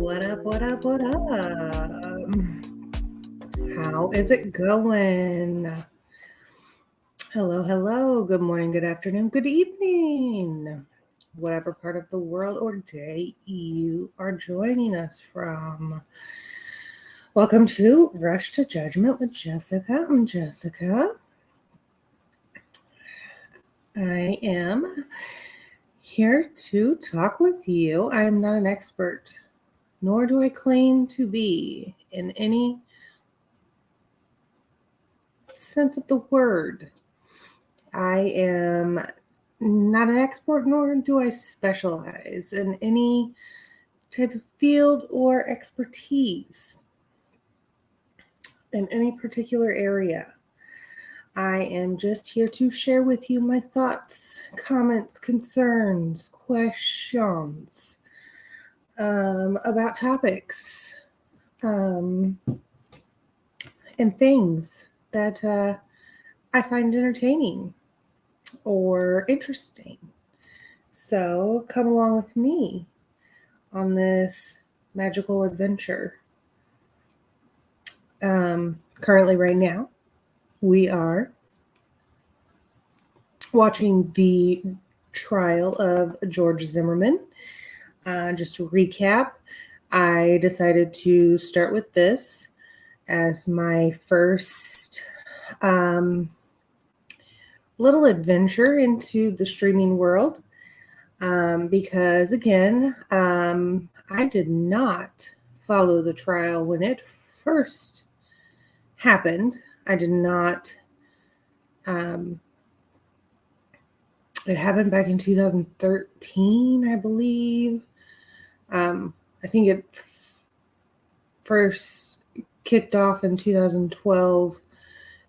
What up, what up, what up? How is it going? Hello, hello. Good morning, good afternoon, good evening. Whatever part of the world or day you are joining us from. Welcome to Rush to Judgment with Jessica. I'm Jessica. I am here to talk with you. I am not an expert, nor do I claim to be in any sense of the word. I am not an expert, nor do I specialize in any type of field or expertise in any particular area. I am just here to share with you my thoughts, comments, concerns, questions about topics and things that I find entertaining or interesting. So come along with me on this magical adventure. Currently, right now, we are watching the trial of George Zimmerman. Just to recap, I decided to start with this as my first little adventure into the streaming world because, again, I did not follow the trial when it first happened. I did not. It happened back in 2013, I believe. I think it first kicked off in 2012,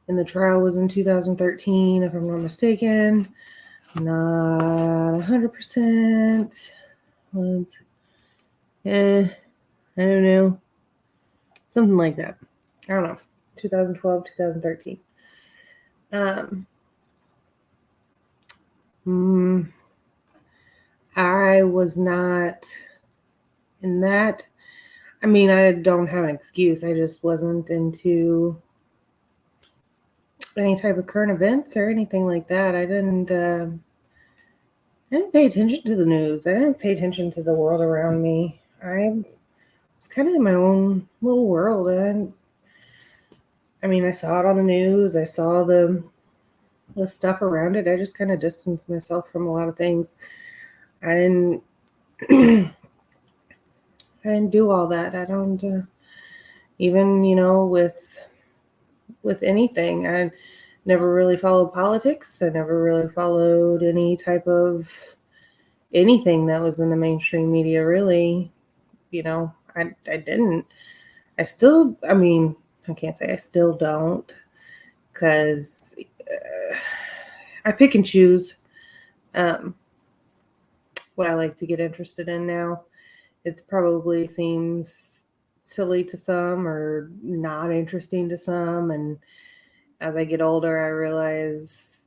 and the trial was in 2013, if I'm not mistaken. Not 100%. I don't know. Something like that. I don't know. 2012, 2013. I was not in that. I mean, I don't have an excuse. I just wasn't into any type of current events or anything like that. I didn't pay attention to the news. I didn't pay attention to the world around me. I was kind of in my own little world. I saw it on the news. I saw the stuff around it. I just kind of distanced myself from a lot of things. I didn't do all that. I don't even, with anything. I never really followed politics. I never really followed any type of anything that was in the mainstream media, really. I didn't. I still, I can't say I still don't, because I pick and choose what I like to get interested in now. It probably seems silly to some or not interesting to some. And as I get older, I realize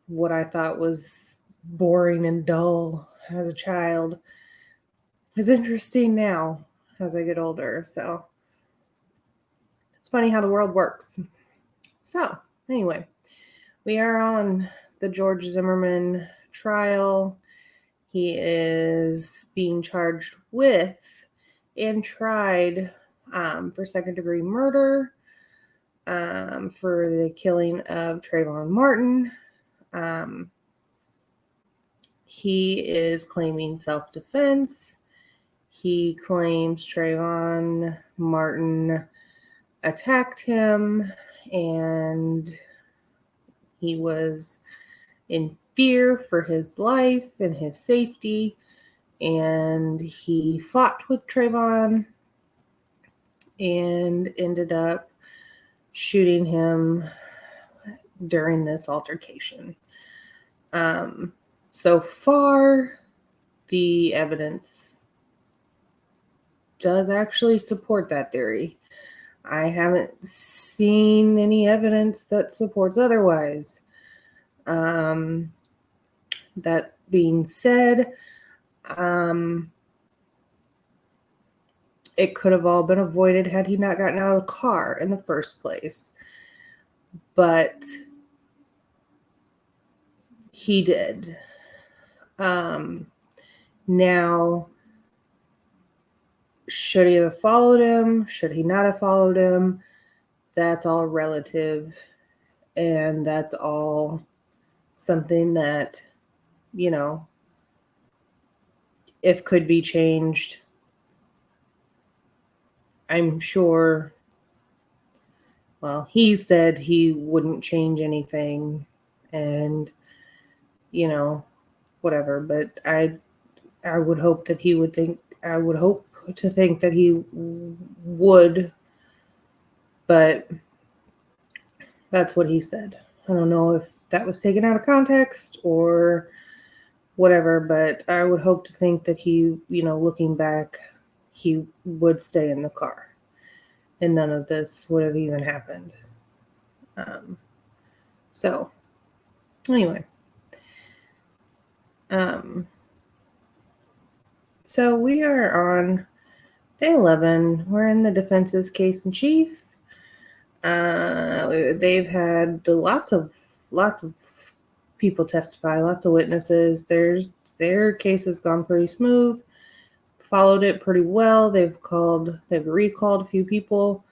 what I thought was boring and dull as a child is interesting now as I get older. So it's funny how the world works. So anyway, we are on the George Zimmerman trial. He is being charged with and tried for second-degree murder, for the killing of Trayvon Martin. He is claiming self-defense. He claims Trayvon Martin attacked him and he was in fear for his life and his safety, and he fought with Trayvon and ended up shooting him during this altercation. So far, the evidence does actually support that theory. I haven't seen any evidence that supports otherwise. That being said, it could have all been avoided had he not gotten out of the car in the first place. But he did. Now, should he have followed him? Should he not have followed him? That's all relative. And that's all something that, you know, if could be changed, I'm sure. Well, he said he wouldn't change anything and, you know, whatever. But I would hope that he would think, I would hope to think that he would, but that's what he said. I don't know if that was taken out of context or whatever, but I would hope to think that he, you know, looking back, he would stay in the car and none of this would have even happened. So anyway, so we are on day 11. We're in the defense's case in chief. They've had lots of people testify, lots of witnesses. Their case has gone pretty smooth, followed it pretty well. They've recalled a few people.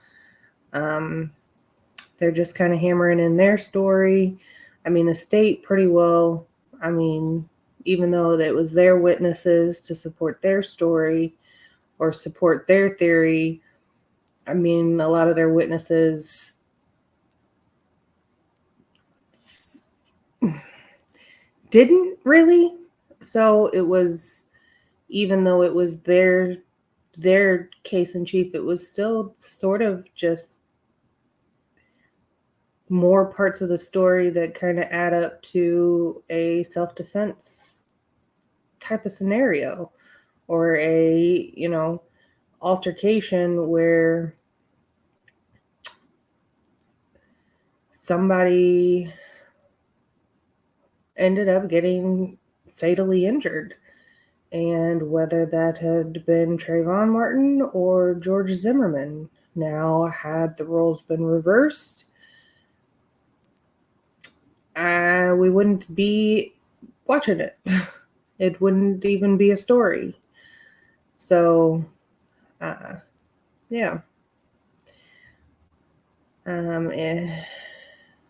They're just kind of hammering in their story. I mean, the state pretty well, I mean, even though it was their witnesses to support their story or support their theory, I mean, a lot of their witnesses didn't really. So it was, even though it was their case in chief, it was still sort of just more parts of the story that kind of add up to a self-defense type of scenario or a, you know, altercation where somebody ended up getting fatally injured. And whether that had been Trayvon Martin or George Zimmerman, now had the roles been reversed, we wouldn't be watching it. It wouldn't even be a story. So, yeah.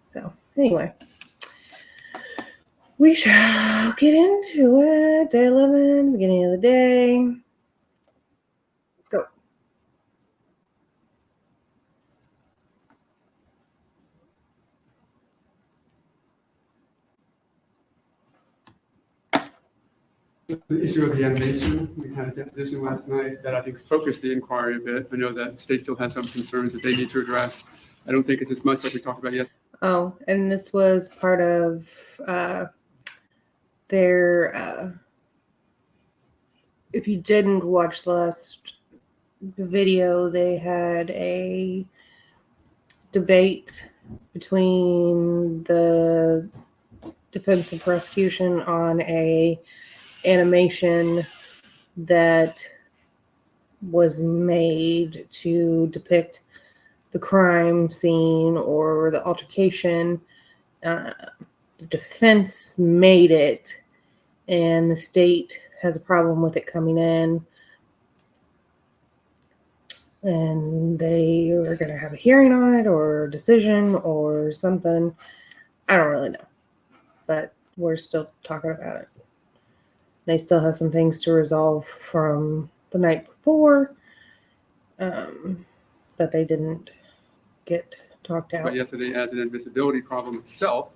So, anyway, we shall get into it. Day 11, beginning of the day. Let's go. The issue of the animation, we had a deposition last night that I think focused the inquiry a bit. I know that the state still has some concerns that they need to address. I don't think it's as much like we talked about yesterday. Oh, and this was part of their, if you didn't watch the last video, they had a debate between the defense and prosecution on a animation that was made to depict the crime scene or the altercation. The defense made it, and the state has a problem with it coming in. And they are going to have a hearing on it or a decision or something. I don't really know. But we're still talking about it. They still have some things to resolve from the night before that they didn't get talked out. But yesterday as an admissibility problem itself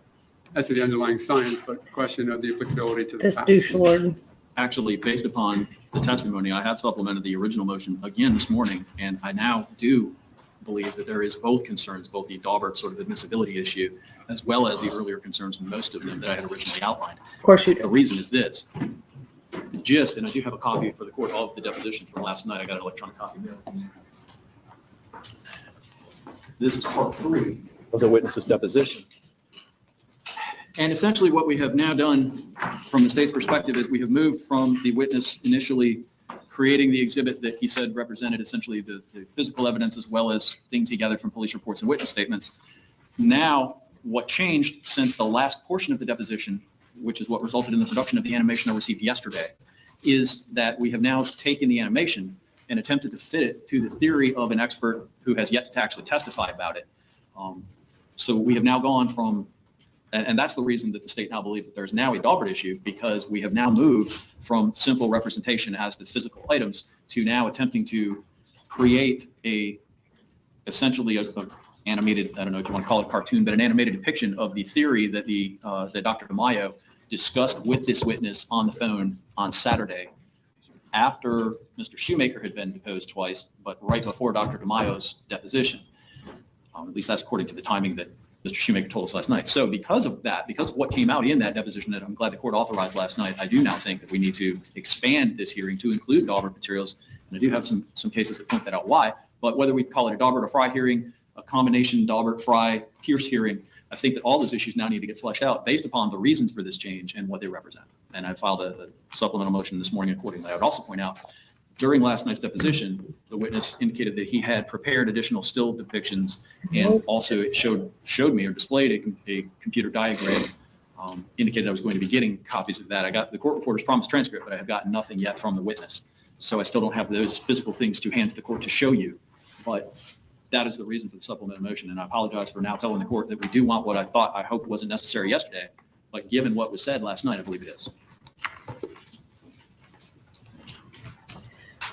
as to the underlying science, but the question of the applicability to the This facts. douche lord. Actually, based upon the testimony, I have supplemented the original motion again this morning, and I now do believe that there is both concerns, both the Daubert sort of admissibility issue, as well as the earlier concerns, and most of them that I had originally outlined. Of course you The do. reason is this. The gist, and I do have a copy for the court of the deposition from last night. I got an electronic copy. This is part 3 of the witness's deposition. And essentially what we have now done from the state's perspective is we have moved from the witness initially creating the exhibit that he said represented essentially the physical evidence as well as things he gathered from police reports and witness statements. Now, what changed since the last portion of the deposition, which is what resulted in the production of the animation I received yesterday, is that we have now taken the animation and attempted to fit it to the theory of an expert who has yet to actually testify about it. So we have now gone from, and that's the reason that the state now believes that there's now a Daubert issue, because we have now moved from simple representation as to physical items to now attempting to create essentially a animated, I don't know if you want to call it a cartoon, but an animated depiction of the theory that that Dr. DeMaio discussed with this witness on the phone on Saturday after Mr. Shoemaker had been deposed twice, but right before Dr. DeMaio's deposition. At least that's according to the timing that Mr. Shoemaker told us last night. So because of that, because of what came out in that deposition that I'm glad the court authorized last night, I do now think that we need to expand this hearing to include Daubert materials. And I do have some cases that point that out why. But whether we call it a Daubert or Fry hearing, a combination Daubert, Fry, Pierce hearing, I think that all those issues now need to get fleshed out based upon the reasons for this change and what they represent. And I filed a supplemental motion this morning accordingly. I would also point out, during last night's deposition, the witness indicated that he had prepared additional still depictions, and also it showed me or displayed a computer diagram, indicated I was going to be getting copies of that. I got the court reporter's promised transcript, but I have gotten nothing yet from the witness. So I still don't have those physical things to hand to the court to show you. But that is the reason for the supplemental motion. And I apologize for now telling the court that we do want what I hoped wasn't necessary yesterday. But given what was said last night, I believe it is.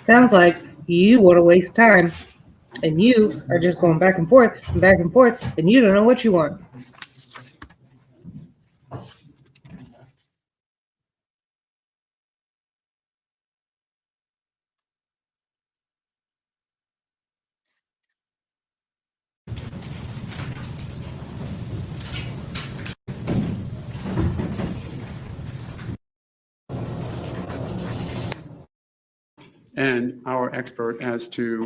Sounds like you want to waste time, and you are just going back and forth, and you don't know what you want. And our expert as to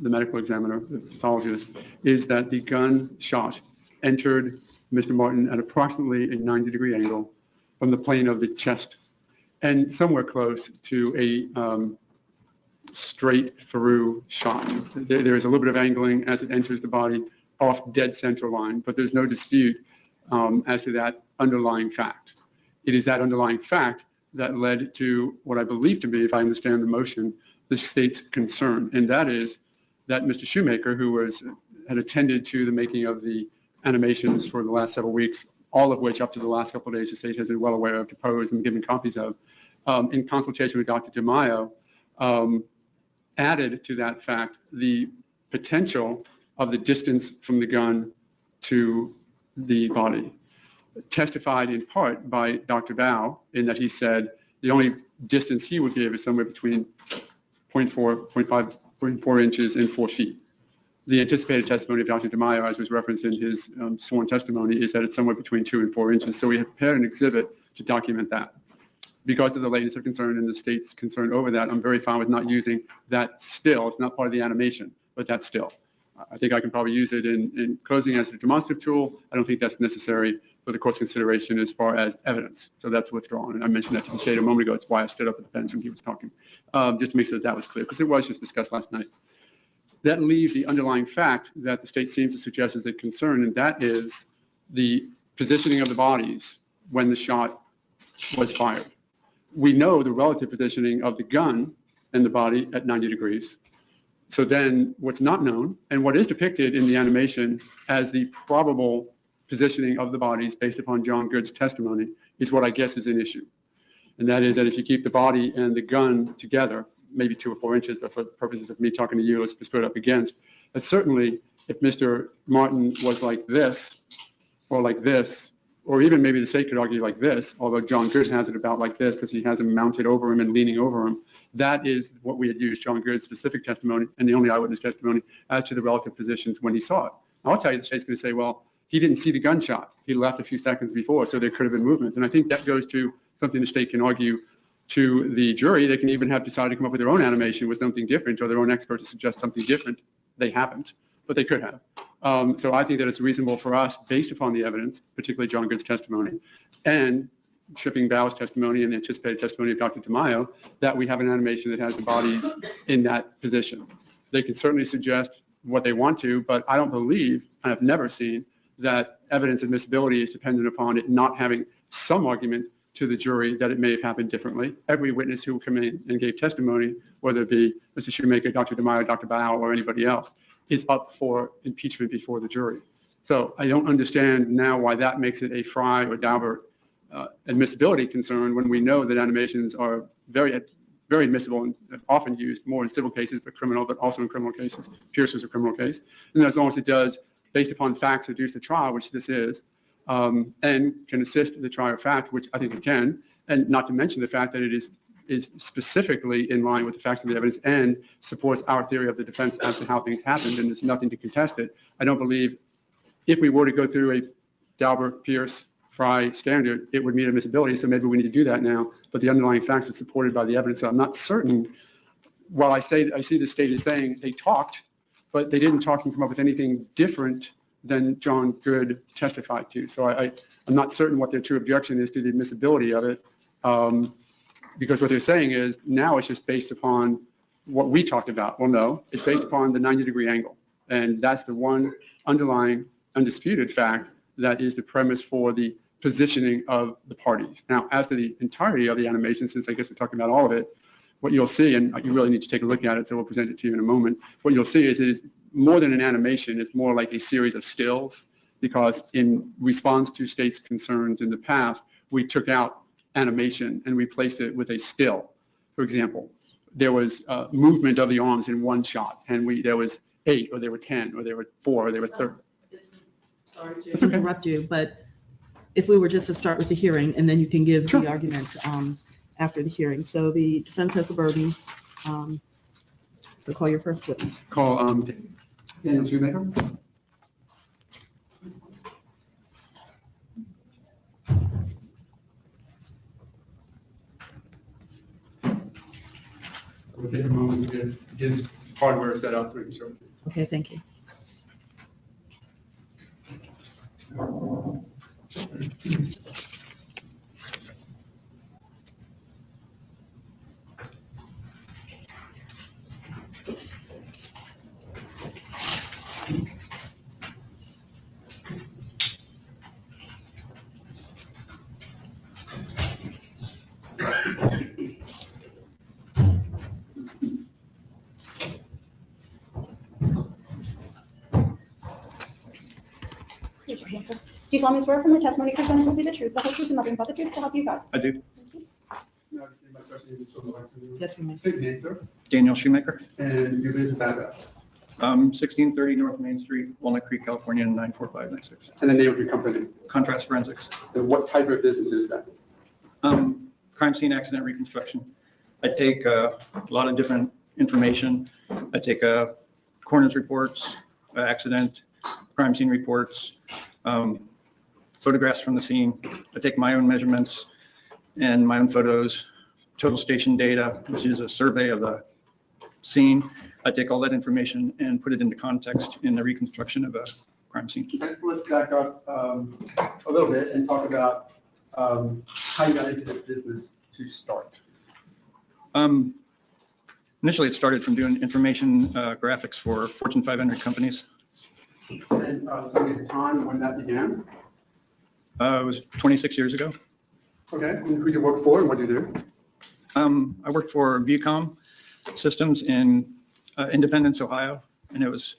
the medical examiner, the pathologist, is that the gun shot entered Mr. Martin at approximately a 90-degree angle from the plane of the chest and somewhere close to a straight through shot. There is a little bit of angling as it enters the body off dead center line, but there's no dispute as to that underlying fact. It is that underlying fact that led to what I believe to be, if I understand the motion, the state's concern. And that is that Mr. Shoemaker, who had attended to the making of the animations for the last several weeks, all of which up to the last couple of days, the state has been well aware of, deposed and given copies of, in consultation with Dr. DeMaio, added to that fact the potential of the distance from the gun to the body. Testified in part by Dr. Bao in that he said the only distance he would give is somewhere between 0.4 inches and 4 feet. The anticipated testimony of Dr. DeMaio, as was referenced in his sworn testimony, is that it's somewhere between 2 and 4 inches. So we have prepared an exhibit to document that. Because of the lateness of concern and the state's concern over that, I'm very fine with not using that still. It's not part of the animation, but that still. I think I can probably use it in closing as a demonstrative tool. I don't think that's necessary for the court's consideration as far as evidence. So that's withdrawn. And I mentioned that to the state a moment ago. It's why I stood up at the bench when he was talking, just to make sure that was clear, because it was just discussed last night. That leaves the underlying fact that the state seems to suggest as a concern, and that is the positioning of the bodies when the shot was fired. We know the relative positioning of the gun and the body at 90 degrees. So then what's not known and what is depicted in the animation as the probable positioning of the bodies based upon John Good's testimony is what I guess is an issue. And that is that if you keep the body and the gun together, maybe 2 or 4 inches, but for the purposes of me talking to you, let's be split up against. But certainly if Mr. Martin was like this, or even maybe the state could argue like this, although John Good has it about like this because he has him mounted over him and leaning over him. That is what we had used John Good's specific testimony and the only eyewitness testimony as to the relative positions when he saw it. Now, I'll tell you, the state's going to say, well, he didn't see the gunshot. He left a few seconds before, so there could have been movement. And I think that goes to something the state can argue to the jury. They can even have decided to come up with their own animation with something different or their own expert to suggest something different. They haven't, but they could have. So I think that it's reasonable for us, based upon the evidence, particularly John Good's testimony, and Shipping Bow's testimony and the anticipated testimony of Dr. DeMaio, that we have an animation that has the bodies in that position. They can certainly suggest what they want to, but I don't believe, I have never seen, that evidence admissibility is dependent upon it not having some argument to the jury that it may have happened differently. Every witness who came in and gave testimony, whether it be Mr. Shoemaker, Dr. DeMaio, Dr. Bao, or anybody else, is up for impeachment before the jury. So I don't understand now why that makes it a Fry or Daubert admissibility concern when we know that animations are very, very admissible and often used more in civil cases, but also in criminal cases. Pierce was a criminal case. And as long as it does, based upon facts adduced at trial, which this is, and can assist the trial of fact, which I think it can, and not to mention the fact that it is specifically in line with the facts of the evidence and supports our theory of the defense as to how things happened, and there's nothing to contest it. I don't believe if we were to go through a Daubert, Pierce, Fry standard, it would meet admissibility, so maybe we need to do that now, but the underlying facts are supported by the evidence, so I'm not certain. While I see the state is saying they talked, but they didn't talk and come up with anything different than John Good testified to. So I'm not certain what their true objection is to the admissibility of it, because what they're saying is now it's just based upon what we talked about. Well, no, it's based upon the 90-degree angle, and that's the one underlying undisputed fact that is the premise for the positioning of the parties. Now, as to the entirety of the animation, since I guess we're talking about all of it, what you'll see, and you really need to take a look at it, so we'll present it to you in a moment. What you'll see is it is more than an animation. It's more like a series of stills, because in response to states' concerns in the past, we took out animation and replaced it with a still. For example, there was movement of the arms in one shot, and there was 8, or there were 10, or there were 4, or there were 30. Sorry to interrupt you, but if we were just to start with the hearing, and then you can give Sure. the argument after the hearing. So the defense has the burden. So call your first witness. Call Daniel Shoemaker. We'll take a moment to get his hardware set up so we can show it. Okay, thank you. Do you solemnly swear from the testimony presented will be the truth, the whole truth, and nothing but the truth, so help you God? I do. Yes, you may. State your name, sir, Daniel Shoemaker, and your business address, 1630 North Main Street, Walnut Creek, California, 94596. and the name of your company. Contrast Forensics. And what type of business is that? Crime scene accident reconstruction. I take a lot of different information. I take coroner's reports, accident, crime scene reports, photographs from the scene. I take my own measurements and my own photos, total station data, which is a survey of the scene. I take all that information and put it into context in the reconstruction of a crime scene. Let's back up a little bit and talk about how you got into this business to start. Initially, it started from doing information graphics for Fortune 500 companies. And tell me the time when that began. It was 26 years ago. Okay, and who did you work for and what did you do? I worked for Viacom Systems in Independence, Ohio, and it was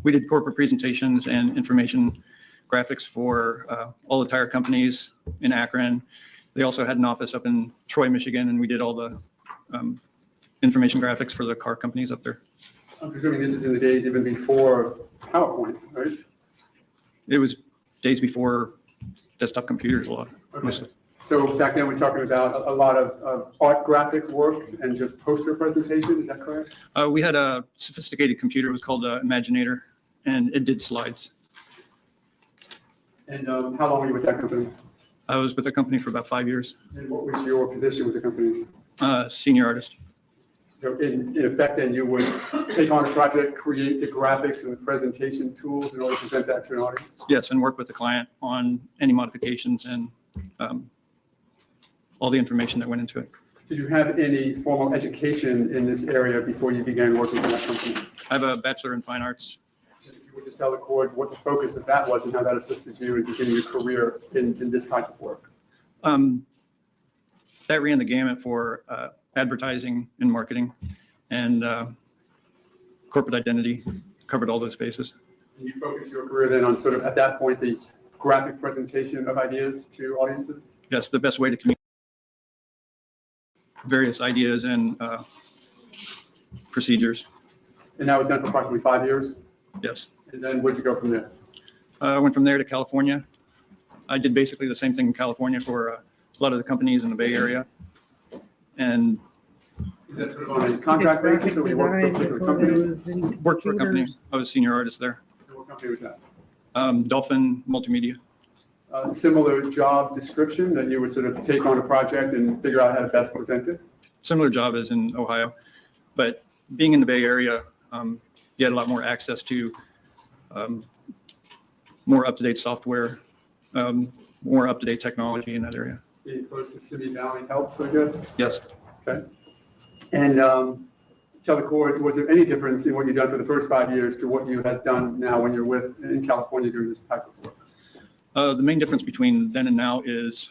we did corporate presentations and information graphics for all the tire companies in Akron. They also had an office up in Troy, Michigan, and we did all the information graphics for the car companies up there. I'm presuming this is in the days even before PowerPoint, right? It was days before desktop computers a lot. Okay. So back then we're talking about a lot of art graphic work and just poster presentation, is that correct? We had a sophisticated computer. It was called Imaginator, and it did slides. And how long were you with that company? I was with the company for about 5 years. And what was your position with the company? Senior artist. So in effect, then you would take on a project, create the graphics and the presentation tools in order to present that to an audience? Yes, and work with the client on any modifications and all the information that went into it. Did you have any formal education in this area before you began working for that company? I have a Bachelor in Fine Arts. If you would just tell the court what the focus of that was and how that assisted you in beginning your career in this type of work. That ran the gamut for advertising and marketing and corporate identity, covered all those bases. And you focused your career then on sort of, at that point, the graphic presentation of ideas to audiences? Yes, the best way to communicate various ideas and procedures. And that was done for approximately 5 years? Yes. And then where'd you go from there? I went from there to California. I did basically the same thing in California for a lot of the companies in the Bay Area. And Is that sort of on a contract basis or we work for a particular company? worked for a company. I was a senior artist there. And what company was that? Dolphin Multimedia. Similar job description that you would sort of take on a project and figure out how to best present it? Similar job as in Ohio. But being in the Bay Area, you had a lot more access to more up-to-date software, more up-to-date technology in that area. Being close to Simi Valley helps, I guess? Yes. Okay. And tell the court, was there any difference in what you've done for the first 5 years to what you had done now when you're in California doing this type of work? The main difference between then and now is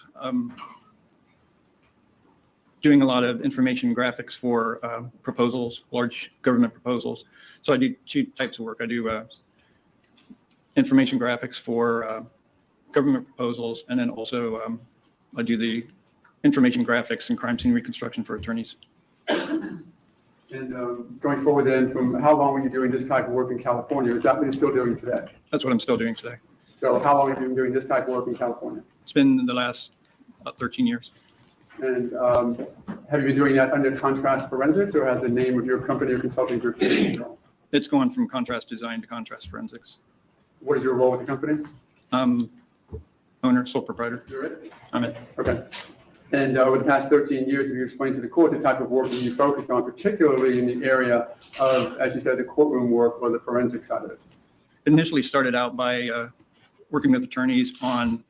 doing a lot of information graphics for proposals, large government proposals. So I do two types of work. I do information graphics for government proposals, and then also I do the information graphics and crime scene reconstruction for attorneys. And going forward then, from how long were you doing this type of work in California? Is that what you're still doing today? That's what I'm still doing today. So how long have you been doing this type of work in California? It's been the last 13 years. And have you been doing that under Contrast Forensics, or has the name of your company or consulting group changed at all? It's gone from contrast design to contrast forensics. What is your role with the company? Owner, sole proprietor. You're it? I'm it. Okay. And over the past 13 years, have you explained to the court the type of work that you focused on, particularly in the area of, as you said, the courtroom work or the forensic side of it? Initially started out by working with attorneys on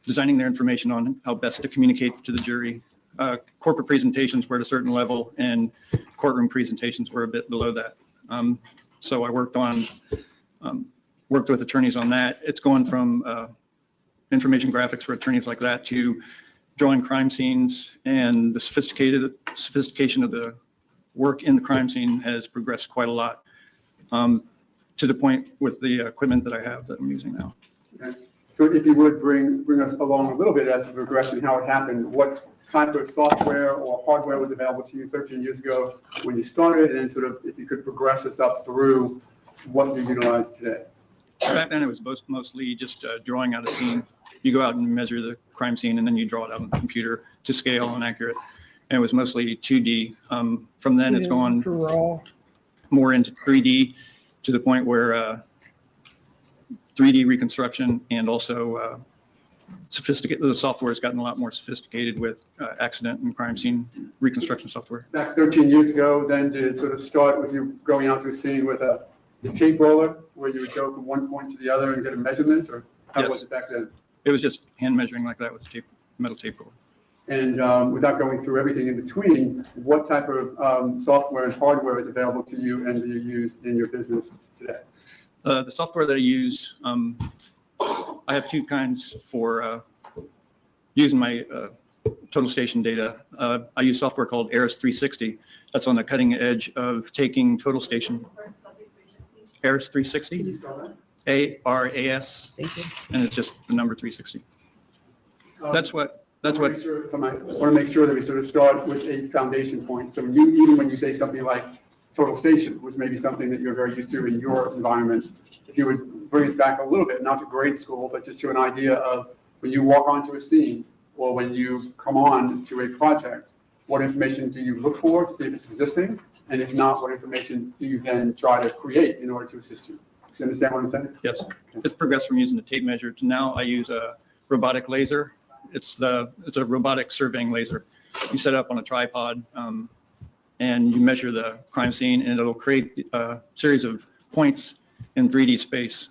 designing their information on how best to communicate to the jury. Corporate presentations were at a certain level and courtroom presentations were a bit below that. So I worked with attorneys on that. It's gone from information graphics for attorneys like that to drawing crime scenes, and the sophistication of the work in the crime scene has progressed quite a lot, to the point with the equipment that I have that I'm using now. Okay. So if you would bring us along a little bit as to the progression, how it happened, what type of software or hardware was available to you 13 years ago when you started, and then sort of if you could progress us up through what you utilize today? Back then, it was mostly just drawing out a scene. You go out and measure the crime scene, and then you draw it out on the computer to scale and accurate. And it was mostly 2D. From then, it's gone more into 3D, to the point where 3D reconstruction and also the software has gotten a lot more sophisticated with accident and crime scene reconstruction software. Back 13 years ago, then did it sort of start with you going out to a scene with the tape roller, where you would go from one point to the other and get a measurement, or how Yes. was it back then? It was just hand measuring like that with metal tape roller. And without going through everything in between, what type of software and hardware is available to you and do you use in your business today? The software that I use, I have two kinds for using my total station data. I use software called ARIS 360. That's on the cutting edge of taking total station. ARIS 360, Can you spell that? ARAS, Thank you. and it's just the number 360. That's what. I want to make sure that we sort of start with a foundation point. So even when you say something like total station, which may be something that you're very used to in your environment, if you would bring us back a little bit, not to grade school, but just to an idea of when you walk onto a scene or when you come on to a project, what information do you look for to see if it's existing? And if not, what information do you then try to create in order to assist you? Do you understand what I'm saying? Yes, it's progressed from using a tape measure to now I use a robotic laser. It's a robotic surveying laser. You set it up on a tripod and you measure the crime scene, and it'll create a series of points in 3D space.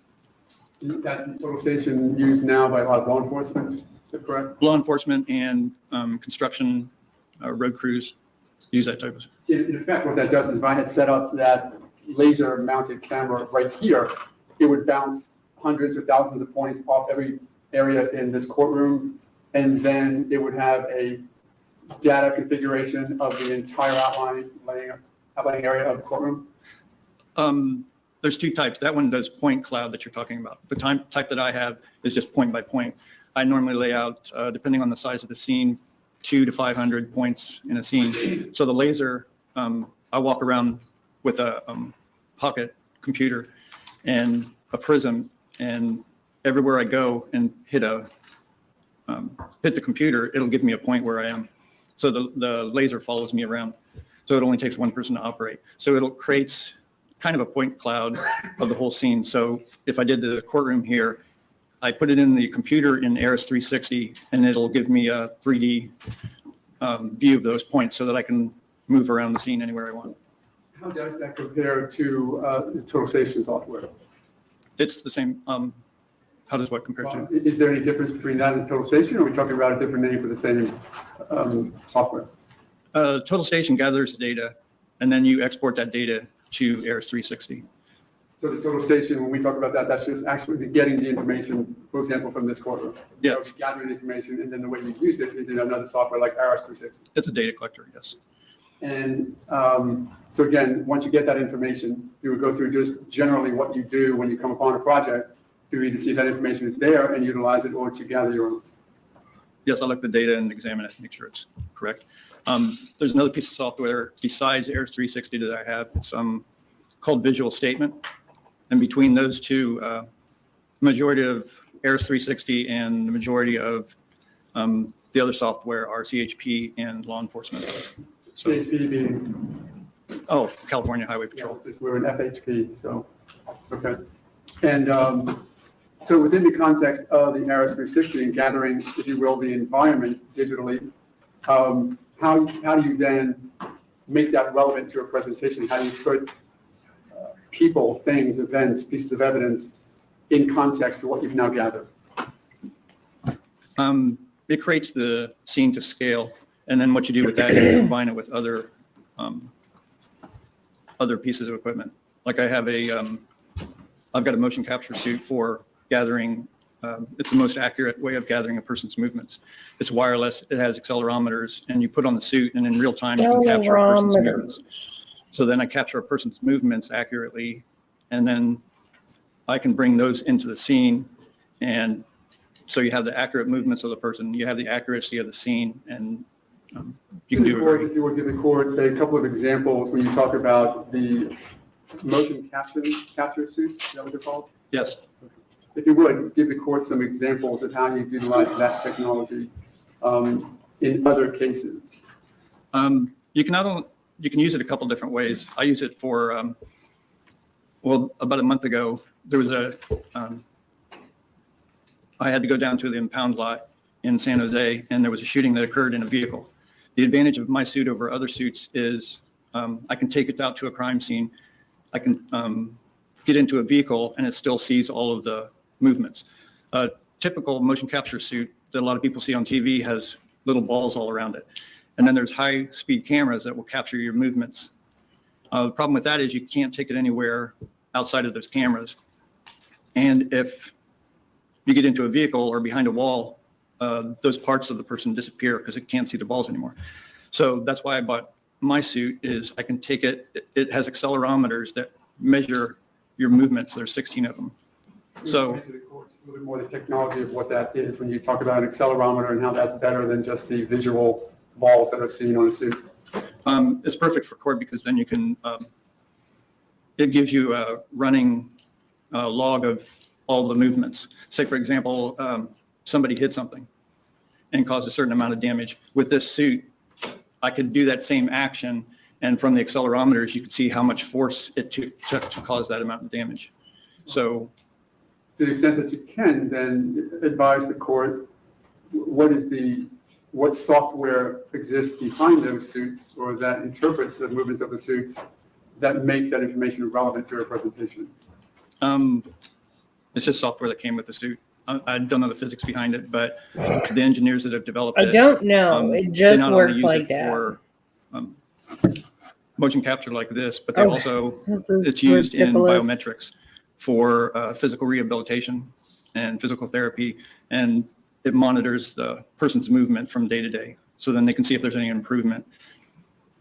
That's the total station used now by a lot of law enforcement Correct. law enforcement and construction, road crews use that type of. In effect, what that does is if I had set up that laser mounted camera right here, it would bounce hundreds or thousands of points off every area in this courtroom. And then it would have a data configuration of the entire outline area of the courtroom. There's two types. That one does point cloud that you're talking about. The type that I have is just point by point. I normally lay out, depending on the size of the scene, 200 to 500 points in a scene. So the laser, I walk around with a pocket computer and a prism, and everywhere I go and hit the computer, it'll give me a point where I am. So the laser follows me around. So it only takes one person to operate. So it'll create kind of a point cloud of the whole scene. So if I did the courtroom here, I put it in the computer in ARIS 360, and it'll give me a 3D view of those points so that I can move around the scene anywhere I want. How does that compare to the total station software? It's the same. How does what compare to? Is there any difference between that and total station, or are we talking about a different name for the same software? Total Station gathers data, and then you export that data to ARIS 360. So the total station, when we talk about that, that's just actually getting the information, for example, from this courtroom. Yes. Gathering information, and then the way you use it is in another software like ARIS 360. It's a data collector, yes. And so again, once you get that information, you would go through just generally what you do when you come upon a project to either see if that information is there and utilize it, or to gather your own. Yes, I look at the data and examine it, make sure it's correct. There's another piece of software besides ARIS 360 that I have. It's called Visual Statement. And between those two, the majority of ARIS 360 and the majority of the other software are CHP and law enforcement. So, CHP being, California Highway Patrol. just we're an FHP, so, okay. And so within the context of the ARIS 360 and gathering, if you will, the environment digitally, how do you then make that relevant to a presentation? How do you put people, things, events, pieces of evidence in context to what you've now gathered? It creates the scene to scale, and then what you do with that is combine it with other pieces of equipment. Like I have I've got a motion capture suit for gathering. It's the most accurate way of gathering a person's movements. It's wireless. It has accelerometers, and you put on the suit, and in real time you can capture a person's movements. So then I capture a person's movements accurately, and then I can bring those into the scene. And so you have the accurate movements of the person, you have the accuracy of the scene, and you can do it. If you would give the court a couple of examples when you talk about the motion capture suits, is that what they're called? Yes. If you would, give the court some examples of how you've utilized that technology in other cases. You can use it a couple different ways. I use it for, about a month ago, there was I had to go down to the impound lot in San Jose, and there was a shooting that occurred in a vehicle. The advantage of my suit over other suits is I can take it out to a crime scene. I can get into a vehicle, and it still sees all of the movements. A typical motion capture suit that a lot of people see on TV has little balls all around it. And then there's high-speed cameras that will capture your movements. The problem with that is you can't take it anywhere outside of those cameras. And if you get into a vehicle or behind a wall, those parts of the person disappear because it can't see the balls anymore. So that's why I bought my suit, is I can take it. It has accelerometers that measure your movements. There's 16 of them. So Just a little bit more the technology of what that is when you talk about an accelerometer and how that's better than just the visual balls that are seen on a suit. it's perfect for court because then you can, it gives you a running log of all the movements. Say, for example, somebody hit something and caused a certain amount of damage. With this suit, I could do that same action, and from the accelerometers, you could see how much force it took to cause that amount of damage. So, To the extent that you can, then advise the court what software exists behind those suits, or that interprets the movements of the suits that make that information relevant to a presentation. it's just software that came with the suit. I don't know the physics behind it, but the engineers that have developed I it. don't know. It they just not only works use like it that. for, motion capture like this, but they Oh, also, This is it's used in ridiculous. biometrics for physical rehabilitation and physical therapy. And it monitors the person's movement from day to day. So then they can see if there's any improvement.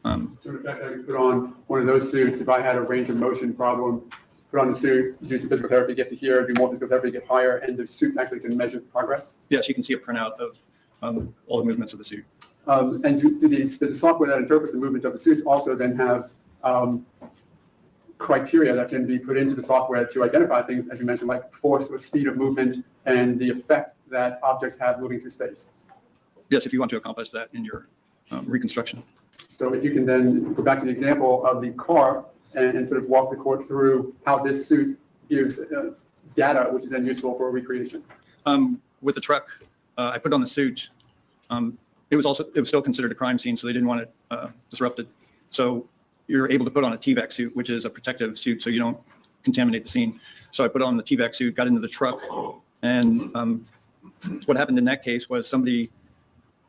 So in fact, I could put on one of those suits if I had a range of motion problem, put on the suit, do some physical therapy, get to here, do more physical therapy, get higher, and the suits actually can measure progress. Yes, you can see a printout of all the movements of the suit. And does the software that interprets the movement of the suits also then have criteria that can be put into the software to identify things, as you mentioned, like force or speed of movement and the effect that objects have moving through space? Yes, if you want to accomplish that in your reconstruction. So if you can then go back to the example of the car and sort of walk the court through how this suit gives data, which is then useful for recreation. With the truck, I put on the suit. It was still considered a crime scene, so they didn't want it disrupted. So you're able to put on a TVAC suit, which is a protective suit, so you don't contaminate the scene. So I put on the TVAC suit, got into the truck, and what happened in that case was somebody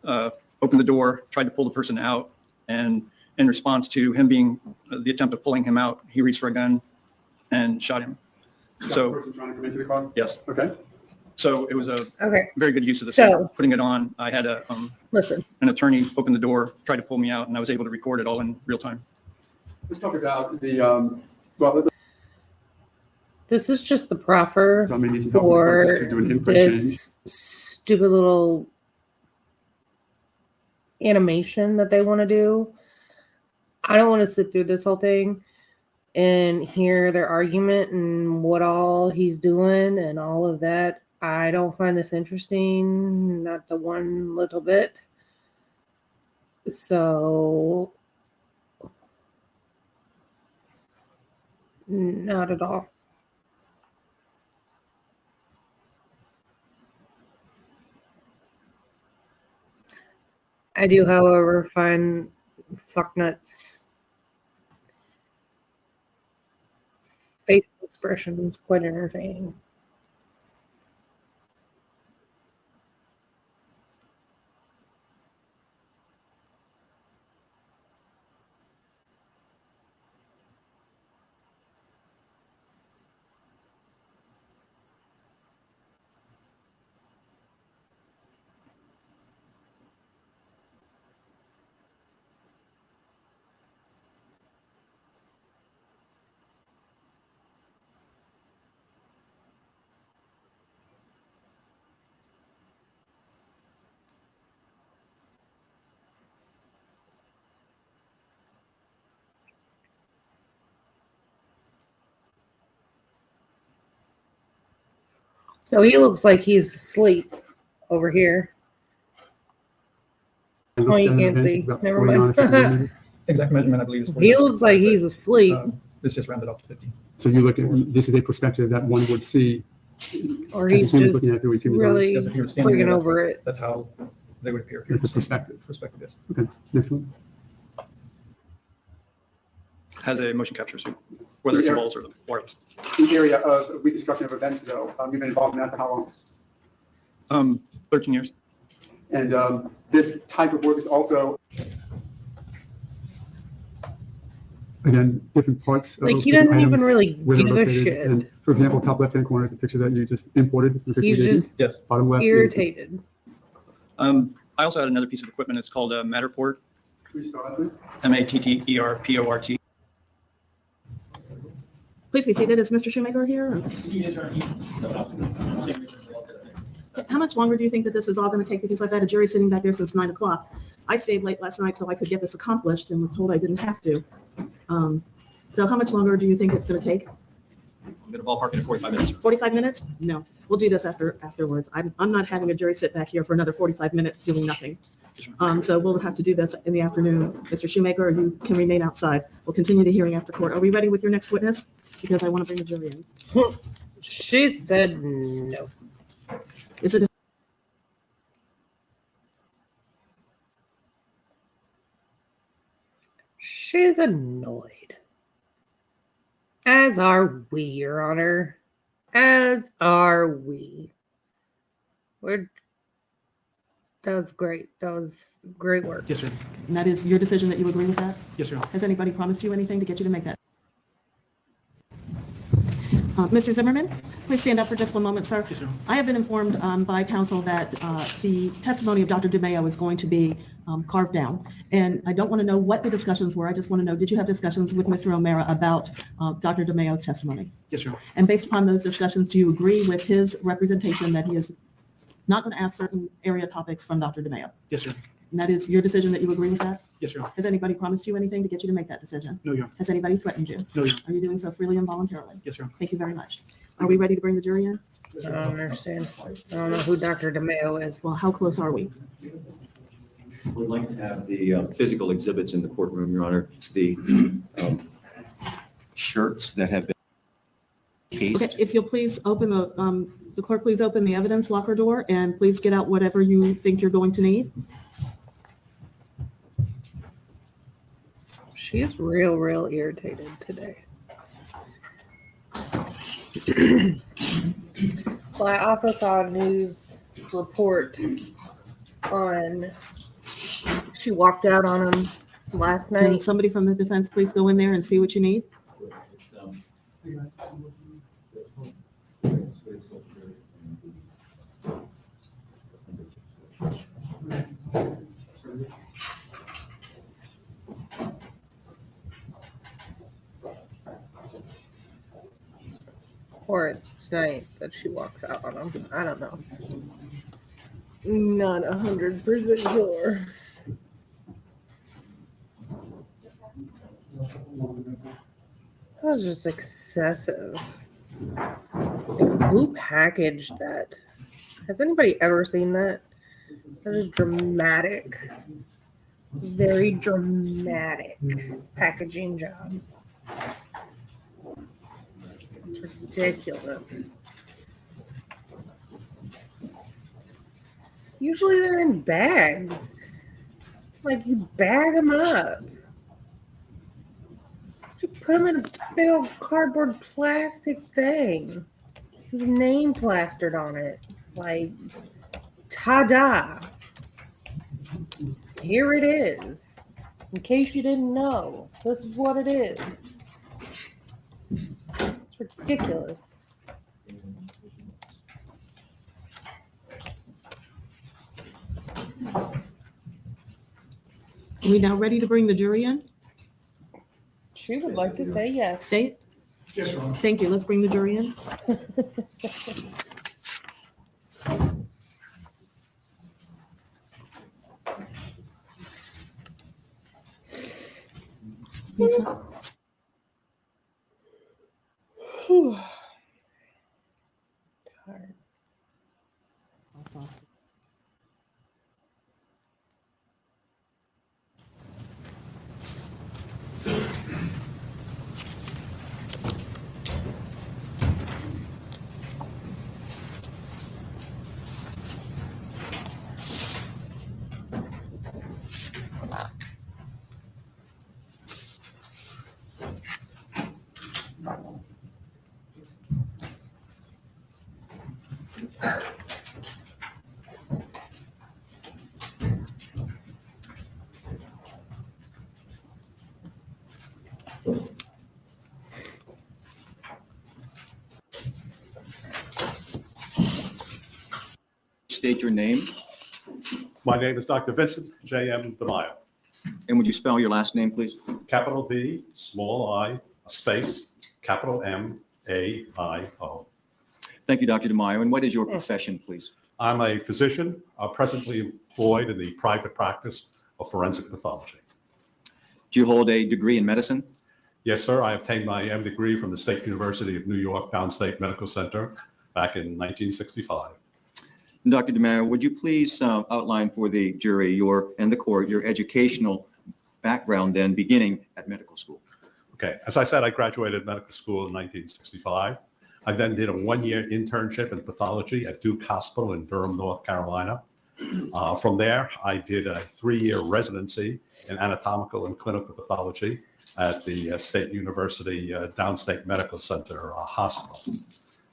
opened the door, tried to pull the person out, and in response to him being the attempt of pulling him out, he reached for a gun and shot him. Is that the So person trying to come into the car? yes, Okay. so it was a Okay, very good use of the So- suit. Putting it on, I had listen. an attorney open the door, try to pull me out, and I was able to record it all in real time. Let's talk about the, well, This is just the proffer I may need some help with for just to do an input change. this stupid little animation that they want to do. I don't want to sit through this whole thing and hear their argument and what all he's doing and all of that. I don't find this interesting, not the one little bit. So, not at all. I do, however, find fucknuts facial expressions quite entertaining. So he looks like he's asleep over here. Oh, you can't see. Never mind. Exact measurement, I believe, is He looks like he's asleep, It's just rounded off to 50. So you look at, this is a perspective that one would see. or as he's a human just looking at through a human's eyes. really Yes, if you were standing freaking there, over it. That's how they would appear. It's the perspective. Perspective, yes. Okay, next one. Has a motion capture suit, whether it's Yeah. balls or wireless. The area of reconstruction of events, though, you've been involved in that for how long? 13 years. And this type of work is also, again, different parts. Like he doesn't even really give a shit. And for example, top left-hand corner is a picture that you just imported. from the picture He's you gave me. just Yes. Bottom left. is- irritated. I also had another piece of equipment. It's called a Matterport, Can you spell that, please? Matterport. Please be seated. Is Mr. Shoemaker here? How much longer do you think that this is all going to take? Because I've had a jury sitting back there since 9 o'clock. I stayed late last night so I could get this accomplished and was told I didn't have to. So how much longer do you think it's going to take? I'm going to ballpark it at 45 minutes. 45 minutes? No, we'll do this afterwards. I'm not having a jury sit back here for another 45 minutes doing nothing. So we'll have to do this in the afternoon. Mr. Shoemaker, you can remain outside. We'll continue the hearing after court. Are we ready with your next witness? Because I want to bring the jury in. She said no. Is it? She's annoyed. As are we, Your Honor. As are we. That was great. That was great work. Yes, sir. And that is your decision that you agree with that? Yes, sir. Has anybody promised you anything to get you to make that? Mr. Zimmerman, please stand up for just one moment, sir. Yes, sir. I have been informed by counsel that the testimony of Dr. DeMeo is going to be carved down. And I don't want to know what the discussions were. I just want to know, did you have discussions with Mr. O'Mara about Dr. DeMeo's testimony? Yes, sir. And based upon those discussions, do you agree with his representation that he is not going to ask certain area topics from Dr. DeMeo? Yes, sir. And that is your decision that you agree with that? Yes, sir. Has anybody promised you anything to get you to make that decision? No, Your. Has anybody threatened you? No, Your. Are you doing so freely and voluntarily? Yes, sir. Thank you very much. Are we ready to bring the jury in? I don't understand. I don't know who Dr. DeMeo is. Well, how close are we? We'd like to have the physical exhibits in the courtroom, Your Honor. The shirts that have been Okay, cased. if you'll please open the clerk, please open the evidence locker door and please get out whatever you think you're going to need. She is real irritated today. Well, I also saw a news report on she walked out on him last Can night. somebody from the defense please go in there and see what you need? Or it's tonight that she walks out on him. I don't know. Not 100% sure. That was just excessive. Like, who packaged that? Has anybody ever seen that? That is dramatic. Very dramatic packaging job. It's ridiculous. Usually they're in bags. Like, you bag them up. You put them in a big old cardboard plastic thing. His name plastered on it. Like, ta-da. Here it is. In case you didn't know, this is what it is. It's ridiculous. Are we now ready to bring the jury in? She would like to say yes. State? Yes, Your Honor. Thank you. Let's bring the jury in. Lisa? Whew. Tired. State your name, My name is Dr. Vincent J.M. DeMaio. and would you spell your last name, please? Capital D, small I, space, capital M, A-I-O. Thank you, Dr. DeMaio. And what is your profession, please? I'm a physician, presently employed in the private practice of forensic pathology. Do you hold a degree in medicine? Yes, sir, I obtained my M degree from the State University of New York Downstate Medical Center back in 1965. And Dr. DeMaio, would you please outline for the jury and the court your educational background then, beginning at medical school? Okay, as I said, I graduated medical school in 1965. I then did a one-year internship in pathology at Duke Hospital in Durham, North Carolina. From there, I did a 3-year residency in anatomical and clinical pathology at the State University Downstate Medical Center Hospital.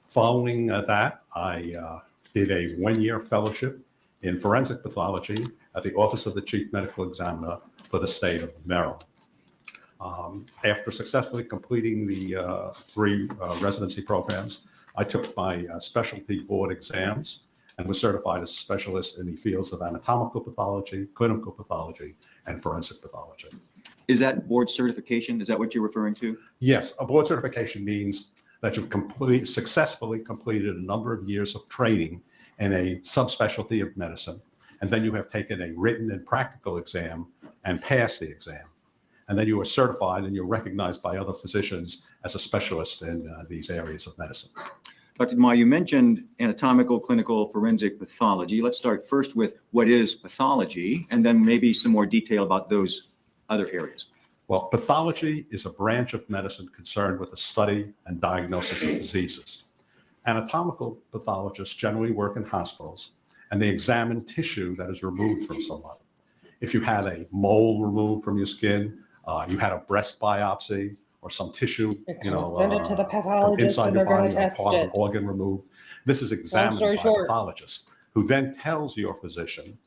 Following that, I did a one-year fellowship in forensic pathology at the Office of the Chief Medical Examiner for the state of Maryland. After successfully completing the 3 residency programs, I took my specialty board exams and was certified as a specialist in the fields of anatomical pathology, clinical pathology, and forensic pathology. Is that board certification? Is that what you're referring to? Yes, a board certification means that you've successfully completed a number of years of training in a subspecialty of medicine, and then you have taken a written and practical exam and passed the exam. And then you are certified and you're recognized by other physicians as a specialist in these areas of medicine. Dr. DeMaio, you mentioned anatomical, clinical, forensic pathology. Let's start first with what is pathology, and then maybe some more detail about those other areas. Well, pathology is a branch of medicine concerned with the study and diagnosis of diseases. Anatomical pathologists generally work in hospitals, and they examine tissue that is removed from somebody. If you had a mole removed from your skin, you had a breast biopsy, or some tissue, Send it to the from pathologist inside and your they're going body, to or test part of it. an organ removed. This is examined by a short. pathologist, who then tells your physician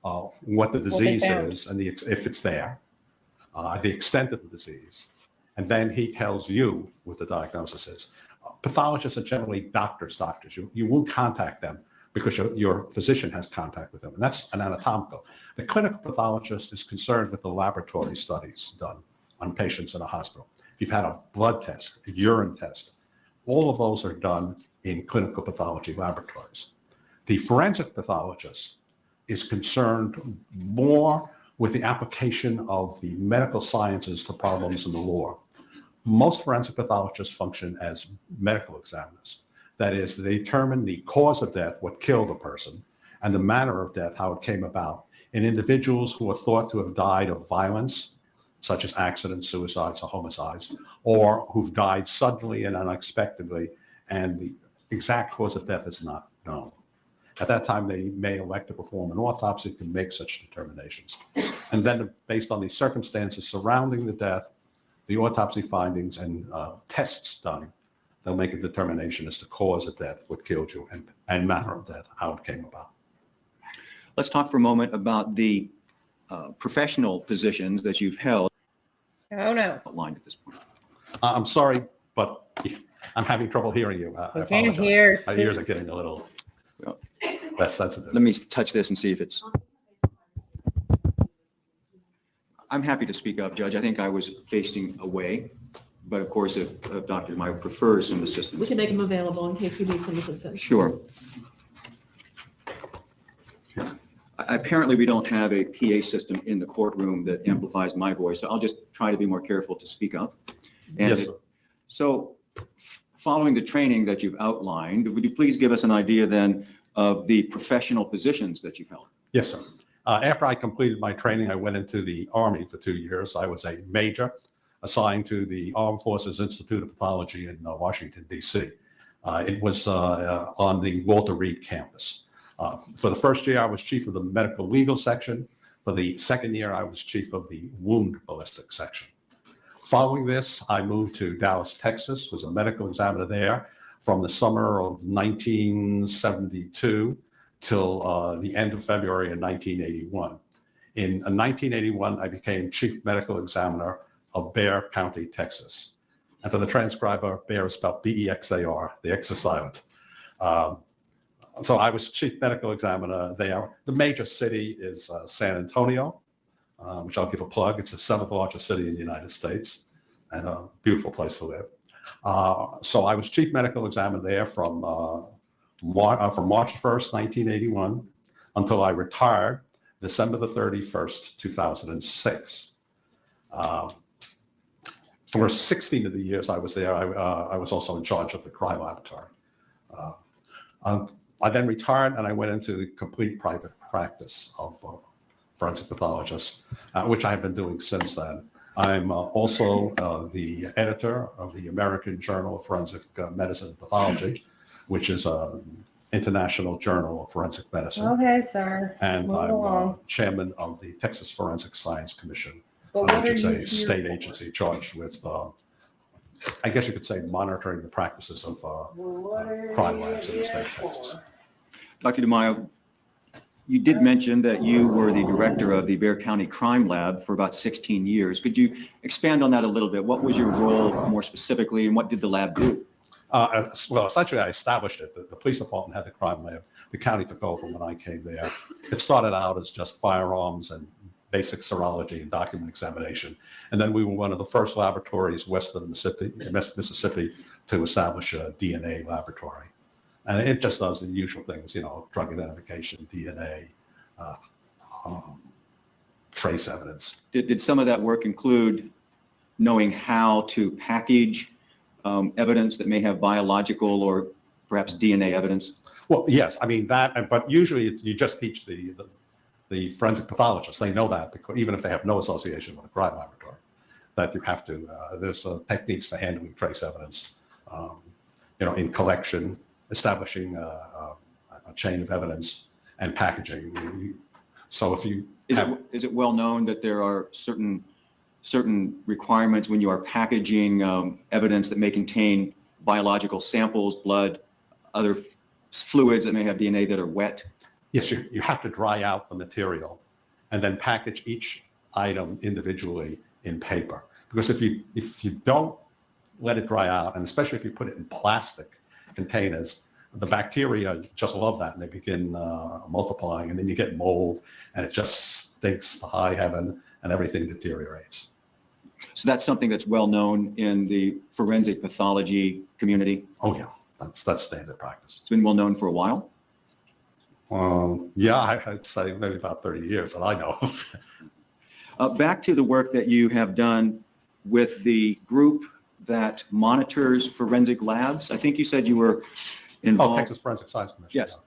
what the they disease found. is and if it's there, the extent of the disease, and then he tells you what the diagnosis is. Pathologists are generally doctors. You won't contact them because your physician has contact with them, and that's an anatomical. The clinical pathologist is concerned with the laboratory studies done on patients in a hospital. If you've had a blood test, a urine test, all of those are done in clinical pathology laboratories. The forensic pathologist is concerned more with the application of the medical sciences to problems in the law. Most forensic pathologists function as medical examiners. That is, they determine the cause of death, what killed the person, and the manner of death, how it came about, in individuals who are thought to have died of violence, such as accidents, suicides, or homicides, or who've died suddenly and unexpectedly, and the exact cause of death is not known. At that time, they may elect to perform an autopsy to make such determinations. And then, based on the circumstances surrounding the death, the autopsy findings and tests done, they'll make a determination as to cause of death, what killed you, and manner of death, how it came about. Let's talk for a moment about the professional positions that you've held Oh, no. outlined at this point. I'm sorry, but I'm having trouble hearing you. I I can't apologize. hear. My ears are getting a little Well, less sensitive. Let me touch this and see if it's. I'm happy to speak up, Judge. I think I was facing away, but of course, if Dr. DeMaio prefers some assistance. We can make him available in case you need some assistance. Sure. Apparently, we don't have a PA system in the courtroom that amplifies my voice, so I'll just try to be more careful to speak up. And Yes, sir. So, following the training that you've outlined, would you please give us an idea then of the professional positions that you've held? Yes, sir. After I completed my training, I went into the Army for 2 years. I was a major assigned to the Armed Forces Institute of Pathology in Washington, D.C. It was on the Walter Reed campus. For the first year, I was chief of the medical legal section. For the second year, I was chief of the wound ballistics section. Following this, I moved to Dallas, Texas, was a medical examiner there from the summer of 1972 till the end of February in 1981. In 1981, I became chief medical examiner of Bexar County, Texas. And for the transcriber, Bexar is spelled B-E-X-A-R, the X is silent. So I was chief medical examiner there. The major city is San Antonio, which I'll give a plug. It's the 7th largest city in the United States and a beautiful place to live. So I was chief medical examiner there from March 1st, 1981 until I retired December the 31st, 2006. For 16 of the years I was there, I was also in charge of the crime laboratory. I then retired and I went into the complete private practice of forensic pathologist, which I have been doing since then. I'm also the editor of the American Journal of Forensic Medicine and Pathology, which is an international journal of forensic medicine. Okay, sir. And Move I'm along. chairman of the Texas Forensic Science Commission, But what which are is you a here state for? agency charged with, I guess you could say, monitoring the practices of What are crime you labs in the state of here Texas. for? Dr. DeMaio, you did mention that you were the director of the Bexar County Crime Lab for about 16 years. Could you expand on that a little bit? What was your role more specifically, and what did the lab do? Well, essentially, I established it. The police department had the crime lab. The county took over when I came there. It started out as just firearms and basic serology and document examination. And then we were one of the first laboratories west of Mississippi to establish a DNA laboratory. And it just does the usual things, you know, drug identification, DNA, trace evidence. Did some of that work include knowing how to package evidence that may have biological or perhaps DNA evidence? Well, yes, I mean that, but usually you just teach the forensic pathologists. They know that because even if they have no association with a crime laboratory, that you have to, there's techniques for handling trace evidence, you know, in collection, establishing a chain of evidence and packaging. So if you Is it well known that there are certain requirements when you are packaging evidence that may contain biological samples, blood, other fluids that may have DNA that are wet? Yes, you have to dry out the material and then package each item individually in paper. Because if you don't let it dry out, and especially if you put it in plastic containers, the bacteria just love that and they begin multiplying, and then you get mold and it just stinks to high heaven and everything deteriorates. So that's something that's well known in the forensic pathology community. Oh yeah, that's standard practice. It's been well known for a while. Yeah, I'd say maybe about 30 years that I know. Back to the work that you have done with the group that monitors forensic labs. I think you said you were involved. Texas Forensic Science Commission. Yes.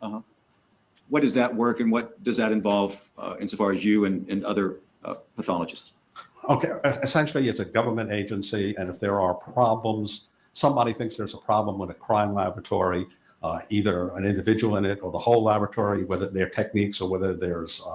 What is that work, and what does that involve insofar as you and other pathologists? Okay, essentially it's a government agency, and if there are problems, somebody thinks there's a problem with a crime laboratory, either an individual in it or the whole laboratory, whether they're techniques or whether there's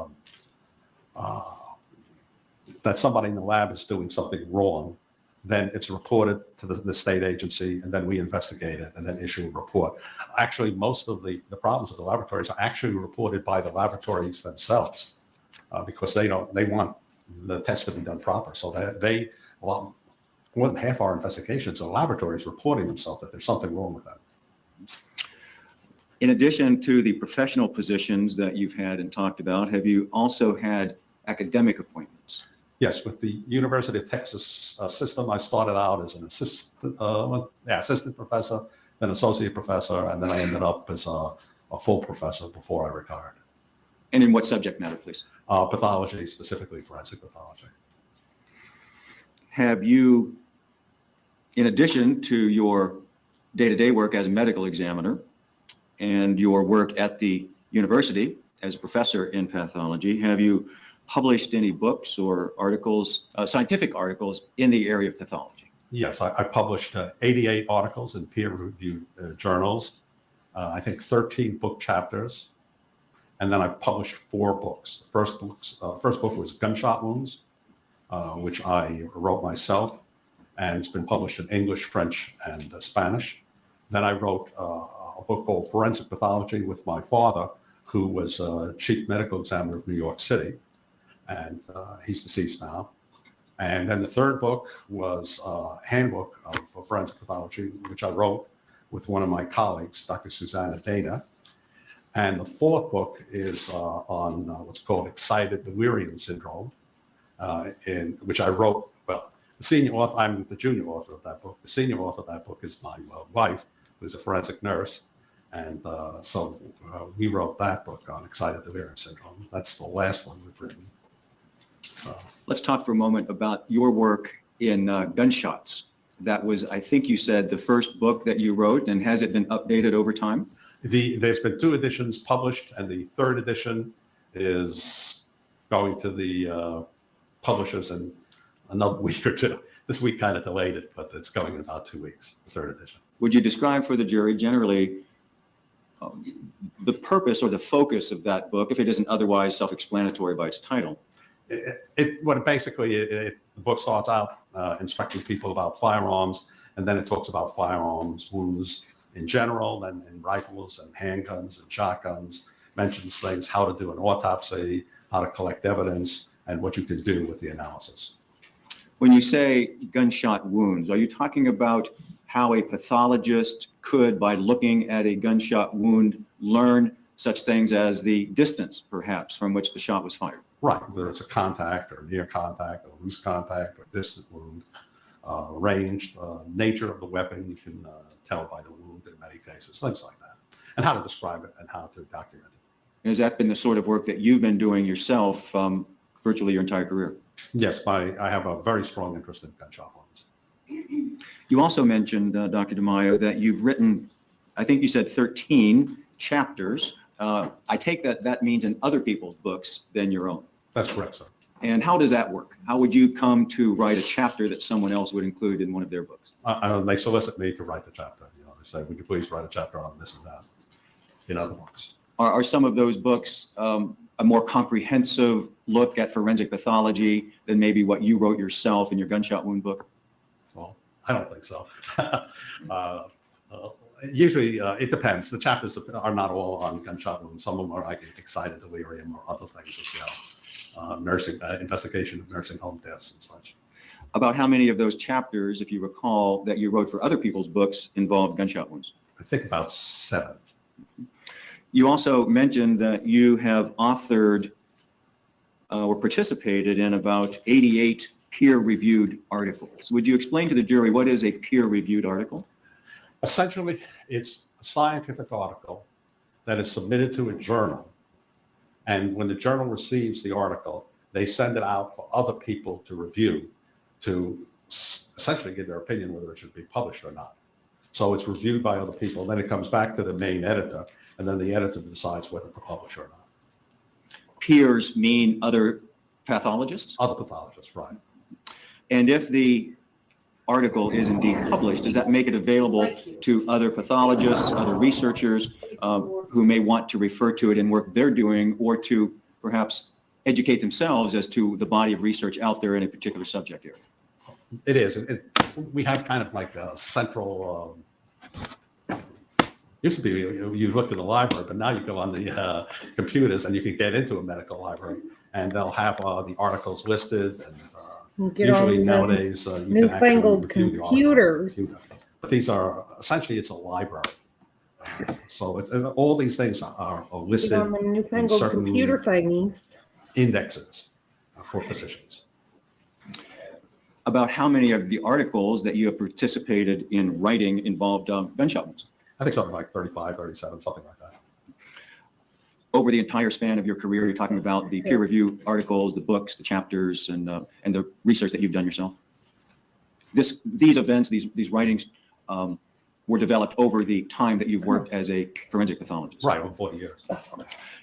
that somebody in the lab is doing something wrong, then it's reported to the state agency, and then we investigate it and then issue a report. Actually, most of the problems with the laboratories are actually reported by the laboratories themselves because they want the tests to be done proper. So more than half our investigations are laboratories reporting themselves that there's something wrong with them. In addition to the professional positions that you've had and talked about, have you also had academic appointments? Yes, with the University of Texas system, I started out as an assistant professor, then associate professor, and then I ended up as a full professor before I retired. And in what subject matter, please? Pathology, specifically forensic pathology. Have you, in addition to your day-to-day work as a medical examiner and your work at the university as a professor in pathology, have you published any books or articles, scientific articles in the area of pathology? Yes, I published 88 articles in peer-reviewed journals, I think 13 book chapters, and then I've published 4 books. The first book was Gunshot Wounds, which I wrote myself, and it's been published in English, French, and Spanish. Then I wrote a book called Forensic Pathology with my father, who was chief medical examiner of New York City, and he's deceased now. And then the third book was a handbook of forensic pathology, which I wrote with one of my colleagues, Dr. Susanna Dana. And the fourth book is on what's called excited delirium syndrome, in which I wrote, well, the senior author, I'm the junior author of that book. The senior author of that book is my wife, who's a forensic nurse. And so we wrote that book on excited delirium syndrome. That's the last one we've written. So let's talk for a moment about your work in gunshots. That was, I think you said, the first book that you wrote, and has it been updated over time? There's been 2 editions published, and the 3rd edition is going to the publishers in another week or 2. This week kind of delayed it, but it's going in about 2 weeks, the 3rd edition. Would you describe for the jury generally the purpose or the focus of that book, if it isn't otherwise self-explanatory by its title? The book starts out instructing people about firearms, and then it talks about firearms, wounds, in general and in rifles and handguns and shotguns, mentions things, how to do an autopsy, how to collect evidence, and what you can do with the analysis. When you say gunshot wounds, are you talking about how a pathologist could, by looking at a gunshot wound, learn such things as the distance, perhaps, from which the shot was fired? Right, whether it's a contact or near contact or loose contact or distant wound, range, nature of the weapon, you can tell by the wound in many cases, things like that, and how to describe it and how to document it. Has that been the sort of work that you've been doing yourself virtually your entire career? Yes, I have a very strong interest in gunshot wounds. You also mentioned, Dr. DeMaio, that you've written, I think you said 13 chapters. I take that means in other people's books than your own. That's correct, sir. And how does that work? How would you come to write a chapter that someone else would include in one of their books? They solicit me to write the chapter. They say, would you please write a chapter on this and that in other books. Are some of those books a more comprehensive look at forensic pathology than maybe what you wrote yourself in your gunshot wound book? Well, I don't think so. Usually, it depends. The chapters are not all on gunshot wounds. Some of them are like excited delirium or other things as well. Nursing, investigation of nursing home deaths and such. About how many of those chapters, if you recall, that you wrote for other people's books involved gunshot wounds? I think about 7. You also mentioned that you have authored or participated in about 88 peer-reviewed articles. Would you explain to the jury what is a peer-reviewed article? Essentially, it's a scientific article that is submitted to a journal. And when the journal receives the article, they send it out for other people to review, to essentially give their opinion whether it should be published or not. So it's reviewed by other people, then it comes back to the main editor, and then the editor decides whether to publish or not. Peers mean other pathologists? Other pathologists, right. And if the article is indeed published, does that make it available to other pathologists, other researchers who may want to refer to it in work they're doing, or to perhaps educate themselves as to the body of research out there in a particular subject area? It is. We have kind of like a central, used to be you looked in the library, but now you go on the computers and you can get into a medical library and they'll have the articles listed. And usually nowadays, you can actually newfangled review the computers. But these are, essentially, it's a library. So all these things are listed On the newfangled certain computer thingies. indexes for physicians. About how many of the articles that you have participated in writing involved gunshot wounds? I think something like 35, 37, something like that. Over the entire span of your career, you're talking about the peer review articles, the books, the chapters, and the research that you've done yourself. These events, these writings were developed over the time that you've worked as a forensic pathologist. Right, over 40 years.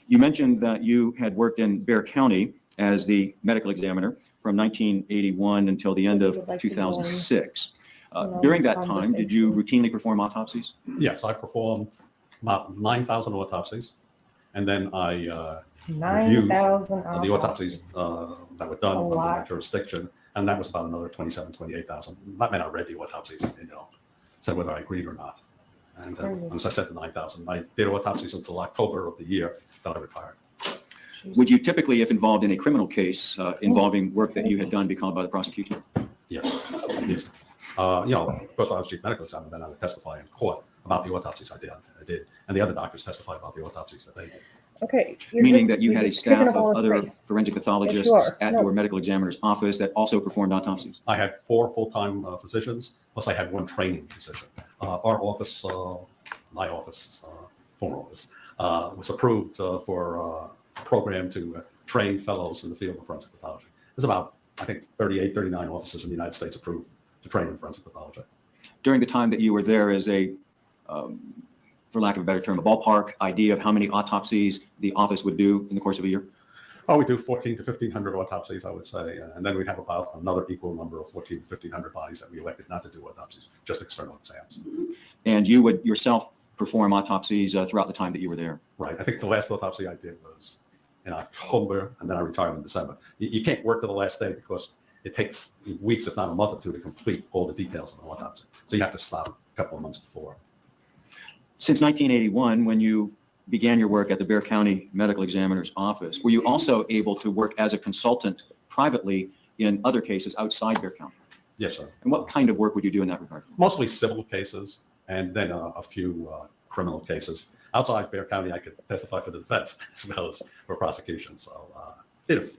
You mentioned that you had worked in Bexar County as the medical examiner from 1981 until the end of 2006. During that time, did you routinely perform autopsies? Yes, I performed about 9,000 autopsies. And then I reviewed 9,000 the autopsies that were done A under lot. my jurisdiction. And that was about another 27, 28,000. That meant I read the autopsies, said whether I agreed or not. And once I said the 9,000, I did autopsies until October of the year that I retired. Would you typically, if involved in a criminal case involving work that you had done, be called by the prosecution? Yes. Yes. Of course, when I was chief medical examiner, then I would testify in court about the autopsies I did. And the other doctors testified about the autopsies that they did. Okay. Meaning that you had a staff of other space. forensic pathologists Yes, you are. at No. your medical examiner's office that also performed autopsies? I had 4 full-time physicians, plus I had 1 training physician. Our office, my office, former office, was approved for a program to train fellows in the field of forensic pathology. There's about, I think, 38, 39 offices in the United States approved to train in forensic pathology. During the time that you were there as a, for lack of a better term, a ballpark idea of how many autopsies the office would do in the course of a year? Oh, we do 1,400 to 1,500 autopsies, I would say. And then we have about another equal number of 1,400 to 1,500 bodies that we elected not to do autopsies, just external exams. And you would yourself perform autopsies throughout the time that you were there? Right. I think the last autopsy I did was in October, and then I retired in December. You can't work to the last day because it takes weeks, if not a month or two, to complete all the details of an autopsy. So you have to stop a couple of months before. Since 1981, when you began your work at the Bexar County Medical Examiner's Office, were you also able to work as a consultant privately in other cases outside Bexar County? Yes, sir. And what kind of work would you do in that regard? Mostly civil cases and then a few criminal cases. Outside Bexar County, I could testify for the defense as well as for prosecution. So if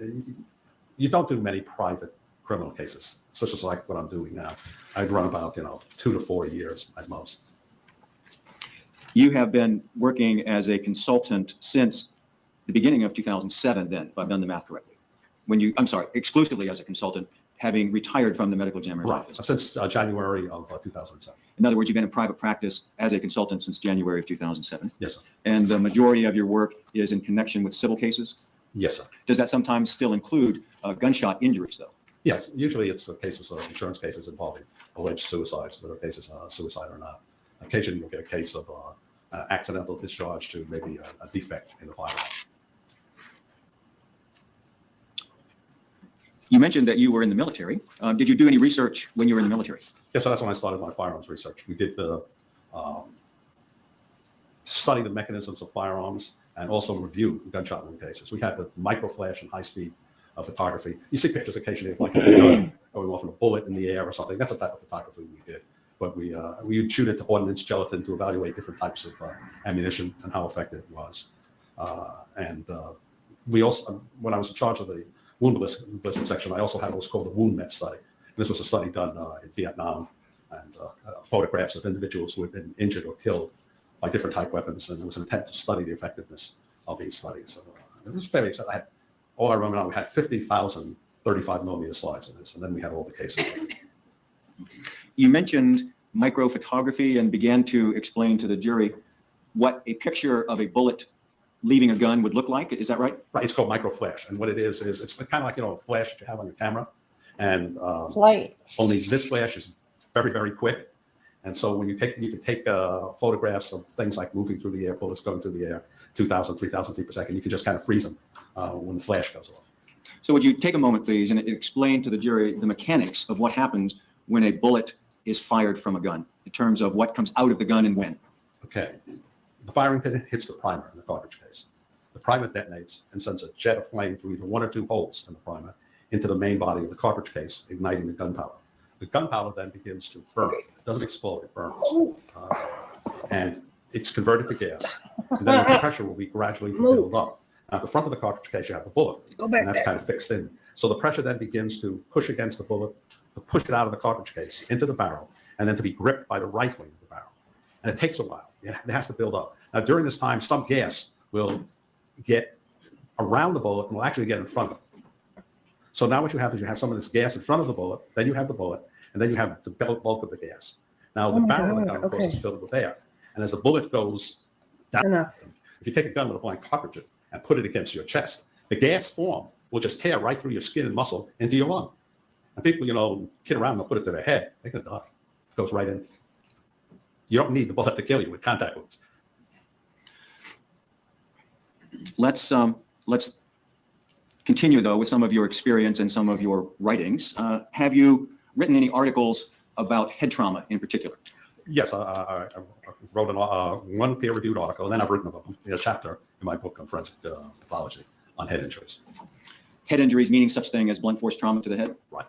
you don't do many private criminal cases, such as like what I'm doing now. I'd run about 2 to 4 years at most. You have been working as a consultant since the beginning of 2007 then, if I've done the math correctly. I'm sorry, exclusively as a consultant, having retired from the medical examiner's Right, office. since January of 2007. In other words, you've been in private practice as a consultant since January of 2007. Yes, sir. And the majority of your work is in connection with civil cases. Yes, sir. Does that sometimes still include gunshot injuries, though? Yes, usually it's cases of insurance cases involving alleged suicides, whether cases of suicide or not. Occasionally you'll get a case of accidental discharge to maybe a defect in the firearm. You mentioned that you were in the military. Did you do any research when you were in the military? Yes, so that's when I started my firearms research. We did study the mechanisms of firearms and also review gunshot wound cases. We had the microflash and high-speed photography. You see pictures occasionally of like a gun going off in a bullet in the air or something. That's the type of photography we did. But we would shoot it to ordnance gelatin to evaluate different types of ammunition and how effective it was. We also, when I was in charge of the wound ballistic section, I also had what's called the wound met study. This was a study done in Vietnam, and photographs of individuals who had been injured or killed by different type weapons, and there was an attempt to study the effectiveness of these studies. So, it was very exciting. All I remember now, we had 50,000 35 millimeter slides in this, and then we had all the cases. You mentioned microphotography and began to explain to the jury what a picture of a bullet leaving a gun would look like. Is that right? Right. It's called microflash, and what it is it's kind of like a flash that you have on your camera, and Flight. only this flash is very, very quick. And so when you can take photographs of things like moving through the air, bullets going through the air, 2,000, 3,000 feet per second. You can just kind of freeze them when the flash goes off. So would you take a moment, please, and explain to the jury the mechanics of what happens when a bullet is fired from a gun, in terms of what comes out of the gun and when? Okay. The firing pin hits the primer in the cartridge case. The primer detonates and sends a jet of flame through either 1 or 2 holes in the primer into the main body of the cartridge case, igniting the gunpowder. The gunpowder then begins to burn. It doesn't explode, it burns. And it's converted to gas. And then the pressure will be gradually built up. Now, at the front of the cartridge case, you have the bullet. Go back and that's there. kind of fixed in. So the pressure then begins to push against the bullet, to push it out of the cartridge case into the barrel, and then to be gripped by the rifling of the barrel. And it takes a while. It has to build up. Now, during this time, some gas will get around the bullet and will actually get in front of it. So now what you have is you have some of this gas in front of the bullet, then you have the bullet, and then you have the bulk of the gas. Now, the Oh my barrel of the God, gun, of course, okay. is filled with air. And as the bullet goes down, Enough. if you take a gun with a blank cartridge and put it against your chest, the gas formed will just tear right through your skin and muscle into your lung. And people, kid around, they'll put it to their head. They're going to die. It goes right in. You don't need the bullet to kill you with contact wounds. Let's continue, though, with some of your experience and some of your writings. Have you written any articles about head trauma in particular? Yes, I wrote one peer-reviewed article, and then I've written a chapter in my book on forensic pathology on head injuries. Head injuries meaning such thing as blunt force trauma to the head? Right.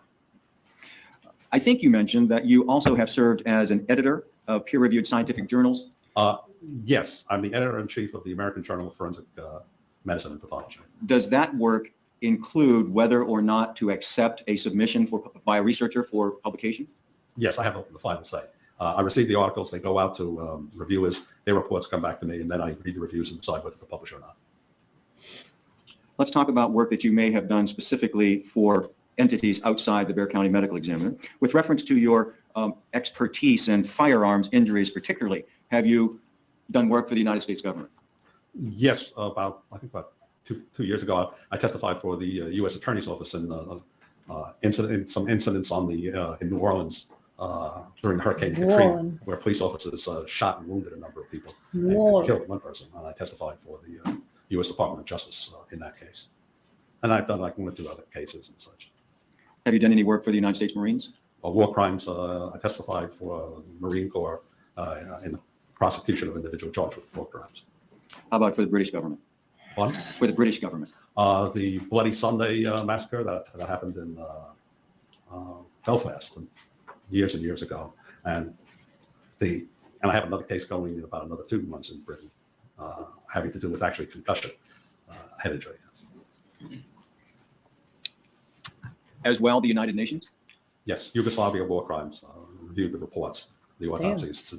I think you mentioned that you also have served as an editor of peer-reviewed scientific journals. Yes, I'm the editor-in-chief of the American Journal of Forensic Medicine and Pathology. Does that work include whether or not to accept a submission by a researcher for publication? Yes, I have the final say. I receive the articles, they go out to reviewers, their reports come back to me, and then I read the reviews and decide whether to publish or not. Let's talk about work that you may have done specifically for entities outside the Bexar County Medical Examiner. With reference to your expertise in firearms injuries particularly, have you done work for the United States government? Yes, I think about two years ago, I testified for the U.S. Attorney's Office in some incidents in New Orleans during Hurricane Katrina, where police officers shot and wounded a number of people and killed one person. And I testified for the U.S. Department of Justice in that case. And I've done like 1 or 2 other cases and such. Have you done any work for the United States Marines? War crimes, I testified for Marine Corps in the prosecution of individual charged with war crimes. How about for the British government? One, For the British government? the Bloody Sunday massacre that happened in Belfast years and years ago, and I have another case going in about another 2 months in Britain, having to do with actually concussion, head injury. Yes. As well, the United Nations? Yes, Yugoslavia war crimes, reviewed the reports, the autopsies to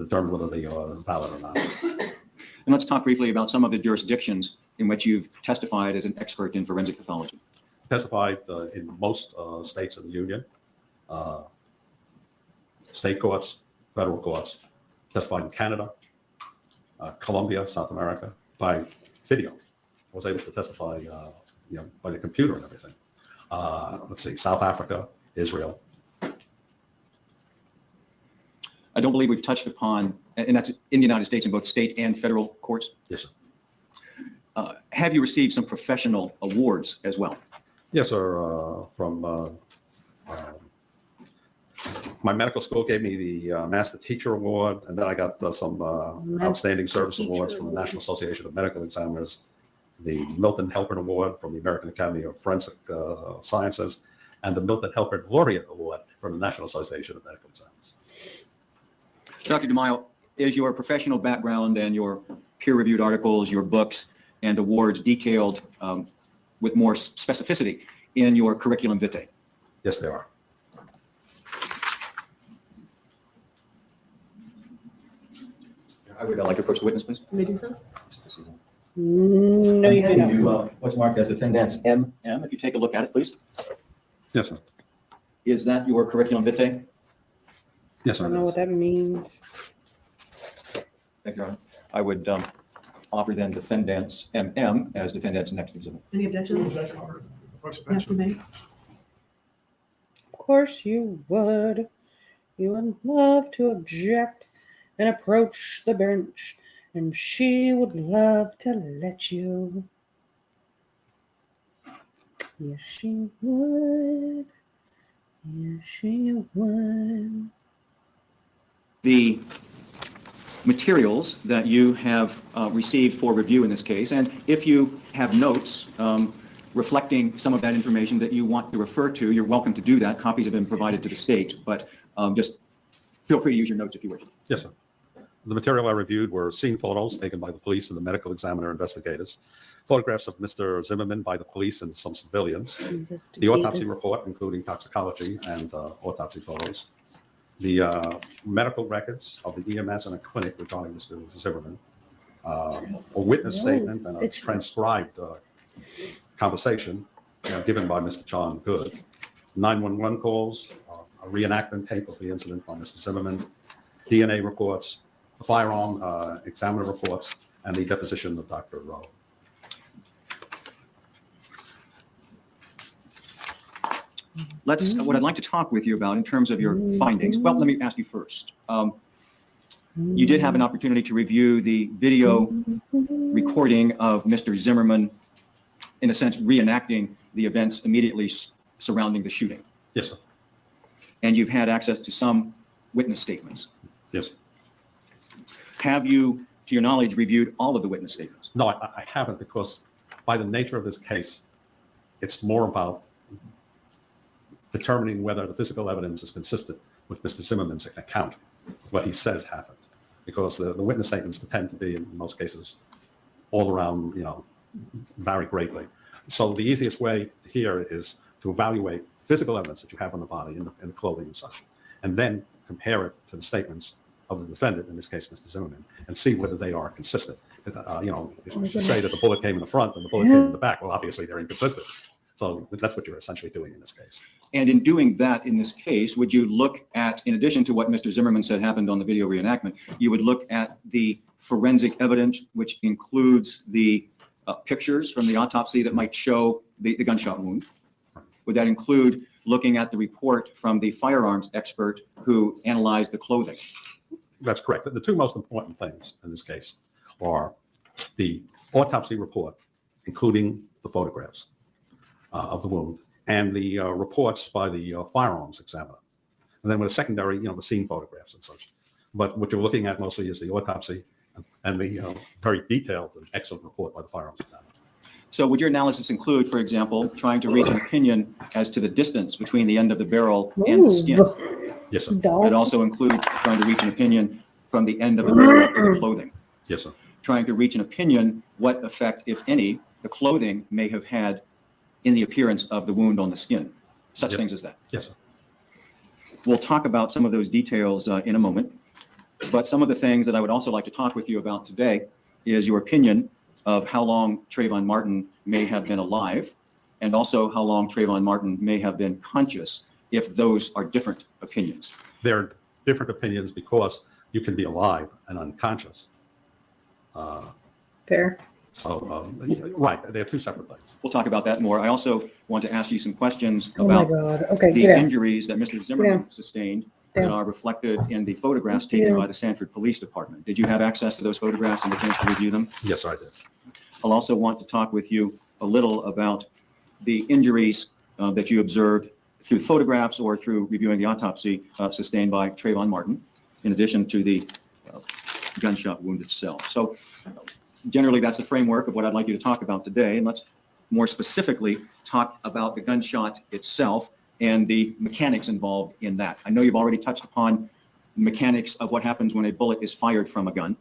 determine whether they are valid or not. And let's talk briefly about some of the jurisdictions in which you've testified as an expert in forensic pathology. Testified in most states of the Union, state courts, federal courts, testified in Canada, Colombia, South America, by video. I was able to testify, by the computer and everything. Let's see, South Africa, Israel. I don't believe we've touched upon, and that's in the United States in both state and federal courts. Yes, sir. Have you received some professional awards as well? Yes, sir. From my medical school gave me the Master Teacher Award, and then I got some Outstanding Service Awards from the National Association of Medical Examiners, the Milton Helpern Award from the American Academy of Forensic Sciences, and the Milton Helpern Laureate Award from the National Association of Medical Examiners. Dr. DeMaio, is your professional background and your peer-reviewed articles, your books, and awards detailed with more specificity in your curriculum vitae? Yes, they are. I would like to approach the witness, please. May I do so? No, you Can don't. you, what's marked as defendant's MM, if you take a look at it, please. Yes, sir. Is that your curriculum vitae? Yes, I sir. don't know what that means. Thank you, Your Honor. I would offer then defendant's MM as defendant's next exhibit. Any objections? Master May? Of course you would. You would love to object and approach the bench, and she would love to let you. Yes, she would. Yes, she would. The materials that you have received for review in this case, and if you have notes reflecting some of that information that you want to refer to, you're welcome to do that. Copies have been provided to the state, but just feel free to use your notes if you wish. Yes, sir. The material I reviewed were scene photos taken by the police and the medical examiner investigators, photographs of Mr. Zimmerman by the police and some civilians, the autopsy report, including toxicology and autopsy photos, the medical records of the EMS and a clinic regarding Mr. Zimmerman, a witness statement and a transcribed conversation given by Mr. John Good, 911 calls, a reenactment tape of the incident by Mr. Zimmerman, DNA reports, the firearm examiner reports, and the deposition of Dr. Rowe. What I'd like to talk with you about in terms of your findings. Well, let me ask you first. You did have an opportunity to review the video recording of Mr. Zimmerman, in a sense, reenacting the events immediately surrounding the shooting. Yes, sir. And you've had access to some witness statements. Yes. Have you, to your knowledge, reviewed all of the witness statements? No, I haven't, because by the nature of this case, it's more about determining whether the physical evidence is consistent with Mr. Zimmerman's account, what he says happened. Because the witness statements tend to be, in most cases, all around, vary greatly. So the easiest way here is to evaluate physical evidence that you have on the body, in the clothing and such, and then compare it to the statements of the defendant, in this case, Mr. Zimmerman, and see whether they are consistent. If you say that the bullet came in the front and the bullet came in the back, well, obviously they're inconsistent. So that's what you're essentially doing in this case. And in doing that in this case, would you look at, in addition to what Mr. Zimmerman said happened on the video reenactment, you would look at the forensic evidence, which includes the pictures from the autopsy that might show the gunshot wound? Would that include looking at the report from the firearms expert who analyzed the clothing? That's correct. The two most important things in this case are the autopsy report, including the photographs of the wound, and the reports by the firearms examiner. And then with a secondary, the scene photographs and such. But what you're looking at mostly is the autopsy and the very detailed and excellent report by the firearms examiner. So would your analysis include, for example, trying to reach an opinion as to the distance between the end of the barrel and the skin? Yes, sir. Would it also include trying to reach an opinion from the end of the barrel to the clothing? Yes, sir. Trying to reach an opinion what effect, if any, the clothing may have had in the appearance of the wound on the skin? Such Yep. things as that. Yes, sir. We'll talk about some of those details in a moment. But some of the things that I would also like to talk with you about today is your opinion of how long Trayvon Martin may have been alive, and also how long Trayvon Martin may have been conscious, if those are different opinions. There are different opinions because you can be alive and unconscious. Fair. So, right, they're two separate things. We'll talk about that more. I also want to ask you some questions Oh my about God. Okay, the get out. injuries that Mr. Zimmerman sustained that Yeah. are reflected in the photographs taken by the Sanford Police Department. Did you have access to those photographs and a chance to review them? Yes, I did. I'll also want to talk with you a little about the injuries that you observed through photographs or through reviewing the autopsy sustained by Trayvon Martin, in addition to the gunshot wound itself. So generally, that's the framework of what I'd like you to talk about today. And let's more specifically talk about the gunshot itself and the mechanics involved in that. I know you've already touched upon mechanics of what happens when a bullet is fired from a gun.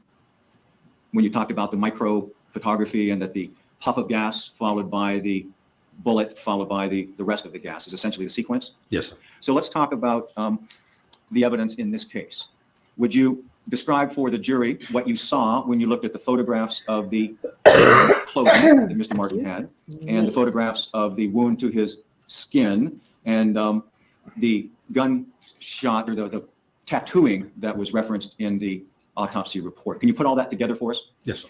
When you talked about the micro photography and that the puff of gas followed by the bullet followed by the rest of the gas is essentially the sequence. Yes, sir. So let's talk about the evidence in this case. Would you describe for the jury what you saw when you looked at the photographs of the clothing that Mr. Martin had and the photographs of the wound to his skin and the gunshot or the tattooing that was referenced in the autopsy report? Can you put all that together for us? Yes, sir.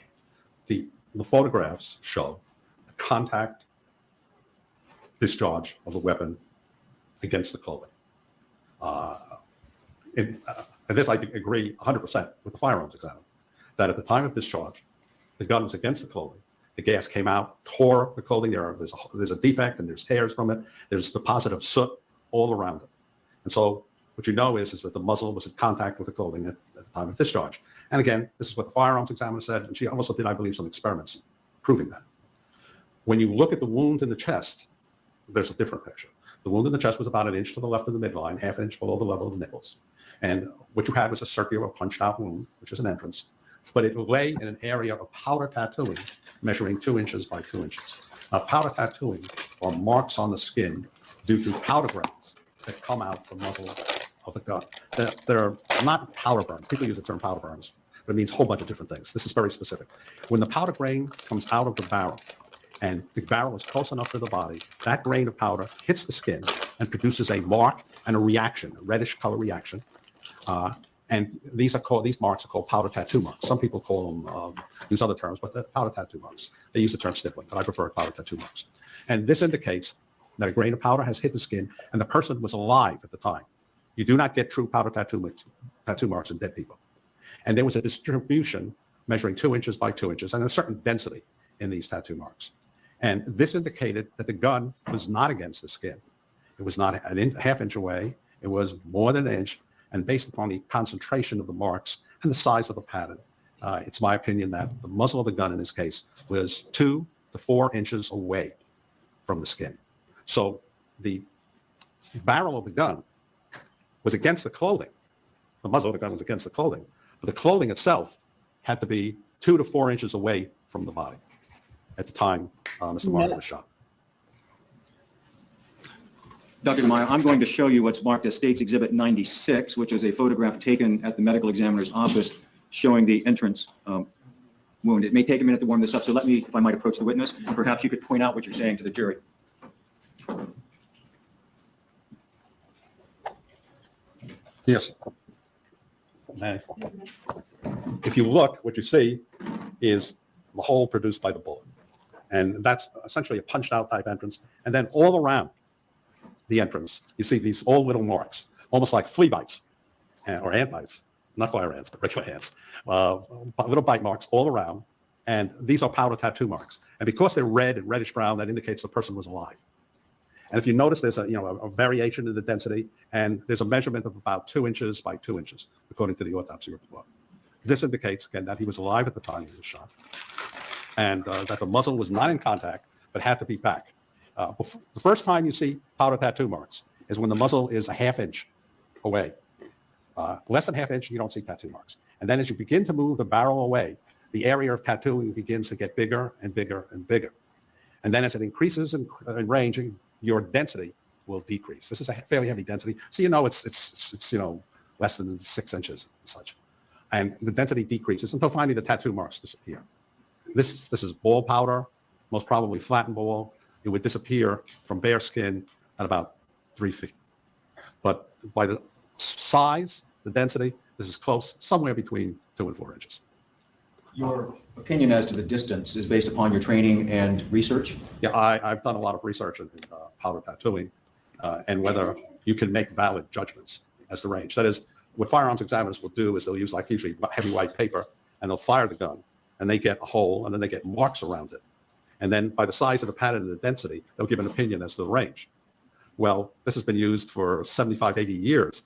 The photographs show a contact discharge of the weapon against the clothing. And this, I agree 100% with the firearms examiner, that at the time of discharge, the gun was against the clothing. The gas came out, tore the clothing. There's a defect and there's tears from it. There's deposit of soot all around it. And so what you know is that the muzzle was in contact with the clothing at the time of discharge. And again, this is what the firearms examiner said, and she also did, I believe, some experiments proving that. When you look at the wound in the chest, there's a different picture. The wound in the chest was about an inch to the left of the midline, half an inch below the level of the nipples. And what you had was a circular punched out wound, which is an entrance, but it lay in an area of powder tattooing measuring 2 inches by 2 inches. Now, powder tattooing are marks on the skin due to powder grains that come out the muzzle of the gun. They're not powder burns. People use the term powder burns, but it means a whole bunch of different things. This is very specific. When the powder grain comes out of the barrel and the barrel is close enough to the body, that grain of powder hits the skin and produces a mark and a reaction, a reddish color reaction. And these marks are called powder tattoo marks. Some people call them, use other terms, but they're powder tattoo marks. They use the term stippling, but I prefer powder tattoo marks. And this indicates that a grain of powder has hit the skin and the person was alive at the time. You do not get true powder tattoo marks in dead people. And there was a distribution measuring 2 inches by 2 inches and a certain density in these tattoo marks. And this indicated that the gun was not against the skin. It was not half inch away. It was more than an inch. And based upon the concentration of the marks and the size of the pattern, it's my opinion that the muzzle of the gun in this case was 2 to 4 inches away from the skin. So the barrel of the gun was against the clothing. The muzzle of the gun was against the clothing, but the clothing itself had to be 2 to 4 inches away from the body at the time Mr. Martin was shot. Dr. DeMaio, I'm going to show you what's marked as State's Exhibit 96, which is a photograph taken at the medical examiner's office showing the entrance wound. It may take a minute to warm this up, so let me, if I might, approach the witness, and perhaps you could point out what you're saying to the jury. Yes. If you look, what you see is the hole produced by the bullet. And that's essentially a punched out type entrance. And then all around the entrance, you see these all little marks, almost like flea bites or ant bites, not fire ants, but regular ants, little bite marks all around. And these are powder tattoo marks. And because they're red and reddish brown, that indicates the person was alive. And if you notice, there's a variation in the density, and there's a measurement of about 2 inches by 2 inches, according to the autopsy report. This indicates, again, that he was alive at the time he was shot, and that the muzzle was not in contact, but had to be back. The first time you see powder tattoo marks is when the muzzle is a ½ inch away. Less than ½ inch, you don't see tattoo marks. And then as you begin to move the barrel away, the area of tattooing begins to get bigger and bigger and bigger. And then as it increases in range, your density will decrease. This is a fairly heavy density, so it's less than 6 inches and such. And the density decreases until finally the tattoo marks disappear. This is ball powder, most probably flattened ball. It would disappear from bare skin at about 3 feet. But by the size, the density, this is close, somewhere between 2 and 4 inches. Your opinion as to the distance is based upon your training and research? Yeah, I've done a lot of research in powder tattooing and whether you can make valid judgments as to range. That is, what firearms examiners will do is they'll use like usually heavy white paper, and they'll fire the gun, and they get a hole, and then they get marks around it. And then by the size of the pattern and the density, they'll give an opinion as to the range. Well, this has been used for 75, 80 years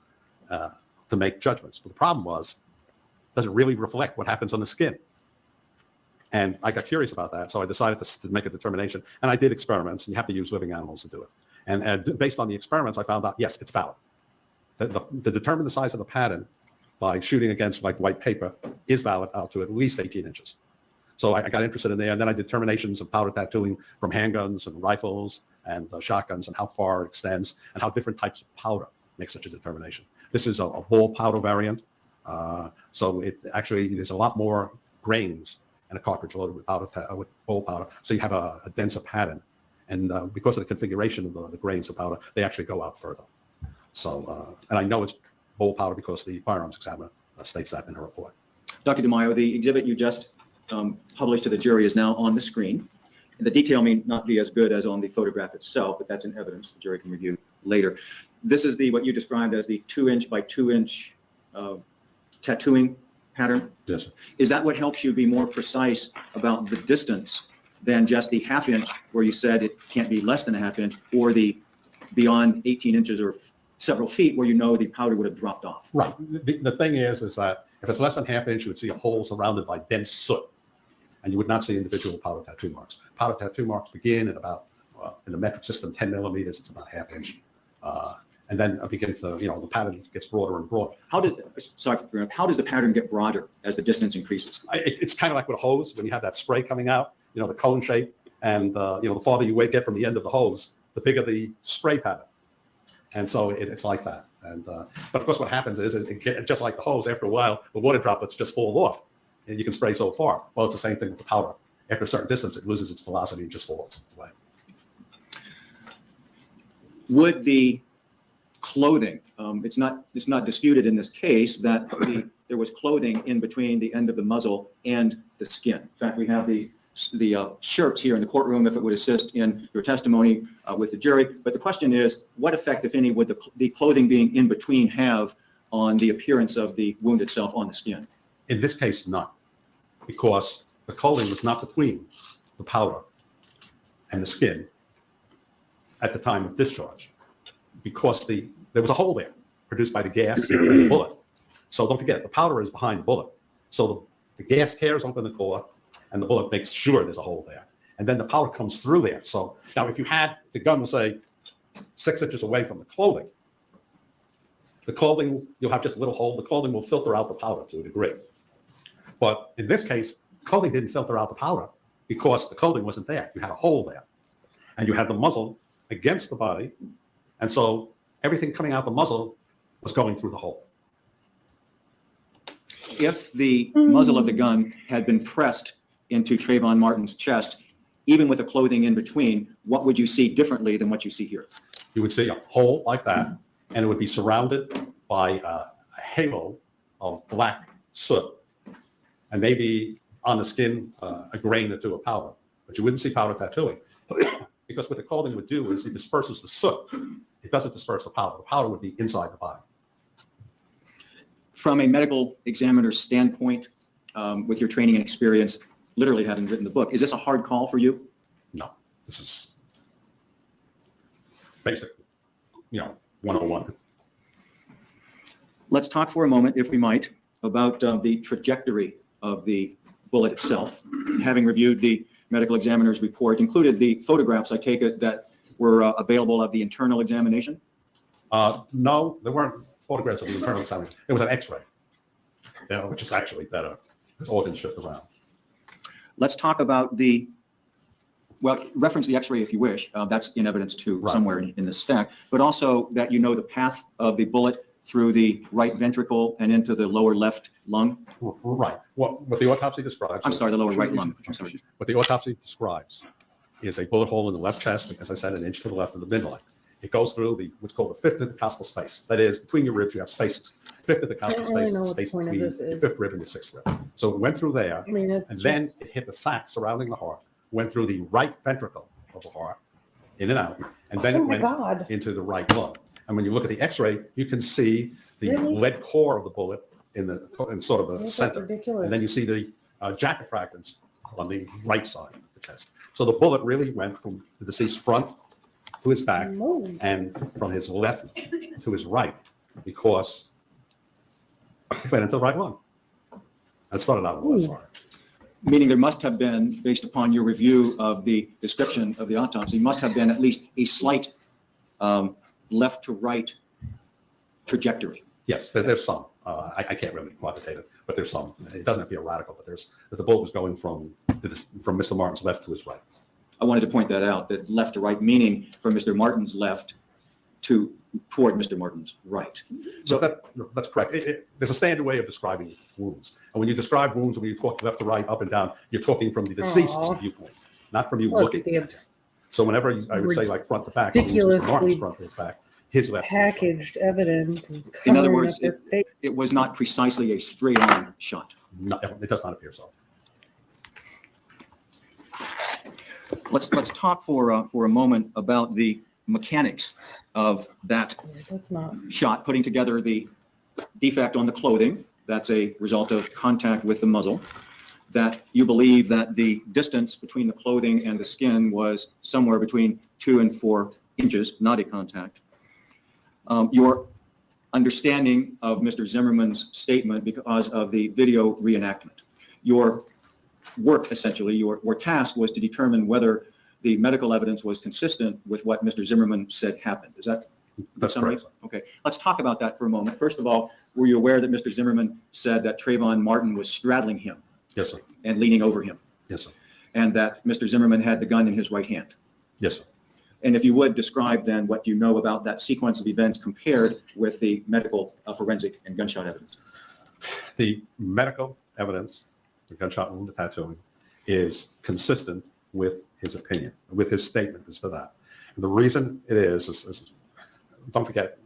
to make judgments. But the problem was, does it really reflect what happens on the skin? And I got curious about that, so I decided to make a determination. And I did experiments, and you have to use living animals to do it. And based on the experiments, I found out, yes, it's valid. To determine the size of the pattern by shooting against like white paper is valid out to at least 18 inches. So I got interested in there, and then I did determinations of powder tattooing from handguns and rifles and shotguns, and how far it extends, and how different types of powder make such a determination. This is a ball powder variant, so it actually, there's a lot more grains in a cartridge loaded with with ball powder, so you have a denser pattern. And because of the configuration of the grains of powder, they actually go out further. So, and I know it's ball powder because the firearms examiner states that in her report. Dr. DeMaio, the exhibit you just published to the jury is now on the screen. The detail may not be as good as on the photograph itself, but that's in evidence the jury can review later. This is what you described as the 2 inch by 2 inch tattooing pattern. Yes. Is that what helps you be more precise about the distance than just the ½ inch where you said it can't be less than a ½ inch, or the beyond 18 inches or several feet where you know the powder would have dropped off? Right. The thing is that if it's less than ½ inch, you would see a hole surrounded by dense soot, and you would not see individual powder tattoo marks. Powder tattoo marks begin at about, in the metric system, 10 millimeters. It's about ½ inch. And then it begins to, the pattern gets broader and broader. How does the pattern get broader as the distance increases? It's kind of like with a hose, when you have that spray coming out, the cone shape, and the farther you get from the end of the hose, the bigger the spray pattern. And so it's like that. And but of course, what happens is, just like the hose, after a while, the water droplets just fall off, and you can spray so far. Well, it's the same thing with the powder. After a certain distance, it loses its velocity and just falls away. Would the clothing, it's not disputed in this case that there was clothing in between the end of the muzzle and the skin. In fact, we have the shirts here in the courtroom if it would assist in your testimony with the jury. But the question is, what effect, if any, would the clothing being in between have on the appearance of the wound itself on the skin? In this case, none, because the clothing was not between the powder and the skin at the time of discharge, because there was a hole there produced by the gas and the bullet. So don't forget, the powder is behind the bullet. So the gas tears open the cloth, and the bullet makes sure there's a hole there. And then the powder comes through there. So now if you had the gun, say, 6 inches away from the clothing, you'll have just a little hole. The clothing will filter out the powder to a degree. But in this case, clothing didn't filter out the powder because the clothing wasn't there. You had a hole there. And you had the muzzle against the body. And so everything coming out the muzzle was going through the hole. If the muzzle of the gun had been pressed into Trayvon Martin's chest, even with the clothing in between, what would you see differently than what you see here? You would see a hole like that, and it would be surrounded by a halo of black soot, and maybe on the skin, a grain or two of powder. But you wouldn't see powder tattooing, because what the clothing would do is it disperses the soot. It doesn't disperse the powder. The powder would be inside the body. From a medical examiner's standpoint, with your training and experience, literally having written the book, is this a hard call for you? No, this is basic, 101. Let's talk for a moment, if we might, about the trajectory of the bullet itself. Having reviewed the medical examiner's report, included the photographs, I take it, that were available of the internal examination? No, there weren't photographs of the internal examination. It was an X-ray, which is actually better because organs shift around. Let's talk about reference the X-ray if you wish. That's in evidence too, Right. somewhere in this stack, but also that you know the path of the bullet through the right ventricle and into the lower left lung. Right. What the autopsy describes. I'm sorry, the lower right lung. I'm sorry. What the autopsy describes is a bullet hole in the left chest, as I said, an inch to the left of the midline. It goes through what's called the fifth intercostal space. That is, between your ribs, you have spaces. Fifth intercostal I don't really space know is what the space point of between this the is. fifth rib and the sixth rib. So it went through there, I mean, it's and then just- it hit the sac surrounding the heart, went through the right ventricle of the heart, in and out, and then Oh it my went God. into the right lung. And when you look at the X-ray, you can see the Really? lead core of the bullet in sort of the That's center. ridiculous. And then you see the jacket fragments on the right side of the chest. So the bullet really went from the deceased's front to his back No. and from his left to his right because it went into the right lung. And it started out on the left Ooh. side. Meaning there must have been, based upon your review of the description of the autopsy, must have been at least a slight left to right trajectory. Yes, there's some. I can't really quantitate it, but there's some. It doesn't have to be a radical, but the bullet was going from Mr. Martin's left to his right. I wanted to point that out, that left to right, meaning from Mr. Martin's left toward Mr. Martin's right. So that's correct. There's a standard way of describing wounds. And when you describe wounds, when you talk left to right, up and down, you're talking from the deceased's Aw. viewpoint, not from you Look, looking. the at it. So whenever I would say like front to back, Mr. ridiculously Martin's front to his back, his left. to his right. packaged evidence is In other covering words, up their face. It was not precisely a straight-on shot. No, it does not appear so. Let's talk for a moment about the mechanics of that That's not. shot, putting together the defect on the clothing. That's a result of contact with the muzzle. That you believe that the distance between the clothing and the skin was somewhere between 2 and 4 inches, not a contact. Your understanding of Mr. Zimmerman's statement because of the video reenactment. Your work, essentially, your task was to determine whether the medical evidence was consistent with what Mr. Zimmerman said happened. Is that That's summary? correct. Okay, let's talk about that for a moment. First of all, were you aware that Mr. Zimmerman said that Trayvon Martin was straddling him Yes, sir. and leaning over him, Yes, sir. and that Mr. Zimmerman had the gun in his right hand? Yes, sir. And if you would describe then what you know about that sequence of events compared with the medical, forensic, and gunshot evidence. The medical evidence, the gunshot wound, the tattooing, is consistent with his opinion, with his statement as to that. And the reason it is don't forget,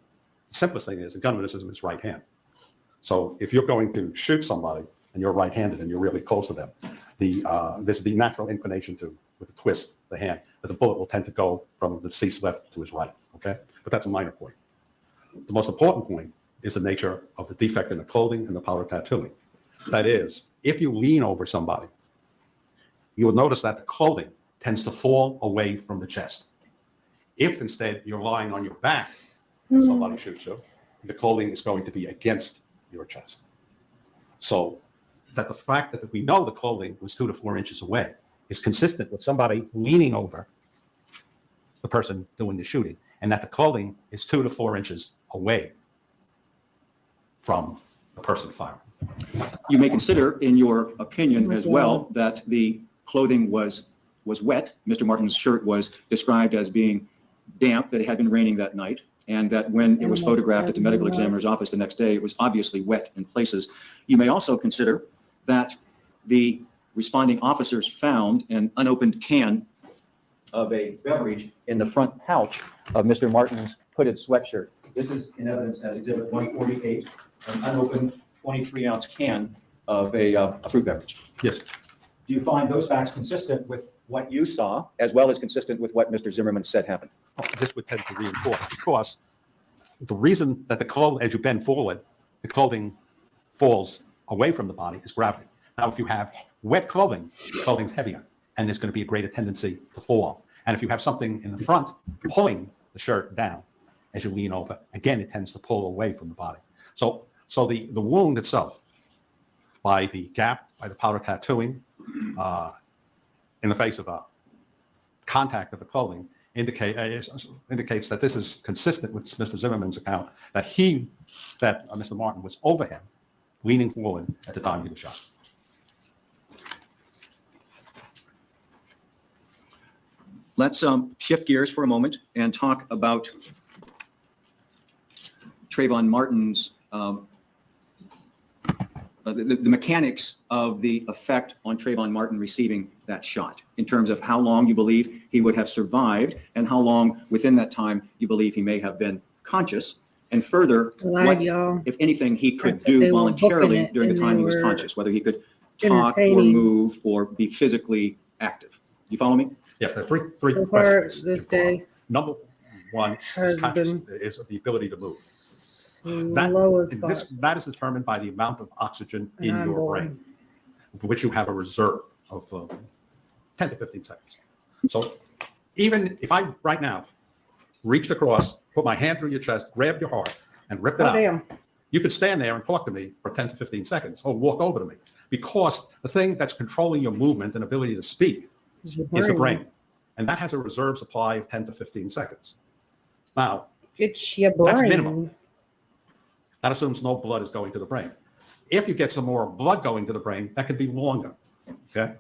the simplest thing is the gun is in his right hand. So if you're going to shoot somebody and you're right-handed and you're really close to them, there's the natural inclination with a twist the hand, that the bullet will tend to go from the deceased's left to his right, okay? But that's a minor point. The most important point is the nature of the defect in the clothing and the powder tattooing. That is, if you lean over somebody, you will notice that the clothing tends to fall away from the chest. If instead you're lying on your back and somebody shoots you, the clothing is going to be against your chest. So that the fact that we know the clothing was 2 to 4 inches away is consistent with somebody leaning over the person doing the shooting, and that the clothing is 2 to 4 inches away from the person firing. You may consider, in your opinion my as well, God. that the clothing was wet. Mr. Martin's shirt was described as being damp, that it had been raining that night, and that when it was photographed at the medical examiner's office the next day, it was obviously wet in places. You may also consider that the responding officers found an unopened can of a beverage in the front pouch of Mr. Martin's hooded sweatshirt. This is in evidence as Exhibit 148, an unopened 23-ounce can of a fruit beverage. Yes. Do you find those facts consistent with what you saw, as well as consistent with what Mr. Zimmerman said happened? This would tend to reinforce, because the reason that the clothing, as you bend forward, the clothing falls away from the body is gravity. Now, if you have wet clothing, the clothing's heavier, and there's going to be a greater tendency to fall. And if you have something in the front pulling the shirt down as you lean over. Again, it tends to pull away from the body. So the wound itself, by the gap, by the powder tattooing, in the face of contact of the clothing, indicates that this is consistent with Mr. Zimmerman's account that Mr. Martin was over him, leaning forward at the time he was shot. Let's shift gears for a moment and talk about Trayvon Martin's, the mechanics of the effect on Trayvon Martin receiving that shot, in terms of how long you believe he would have survived and how long within that time you believe he may have been conscious. And further, what, y'all. if anything, he I could thought do they were booking voluntarily it during the and time they he was were conscious, whether he could talk or entertaining. move or be physically active. You follow me? Yes, there are three So far questions. this involved. day Number one has is conscious, been is the ability to move. slow as possible. That is determined by the amount of oxygen in And I'm your bored. brain, for which you have a reserve of 10 to 15 seconds. So even if I right now reached across, put my hand through your chest, grabbed your heart, and ripped it Oh, out, damn. you could stand there and talk to me for 10 to 15 seconds or walk over to me, because the thing that's controlling your movement and ability to speak It's your is the brain. And that has a reserve supply of 10 to 15 seconds. Now, It's your brain. that's minimum. That assumes no blood is going to the brain. If you get some more blood going to the brain, that could be longer, okay?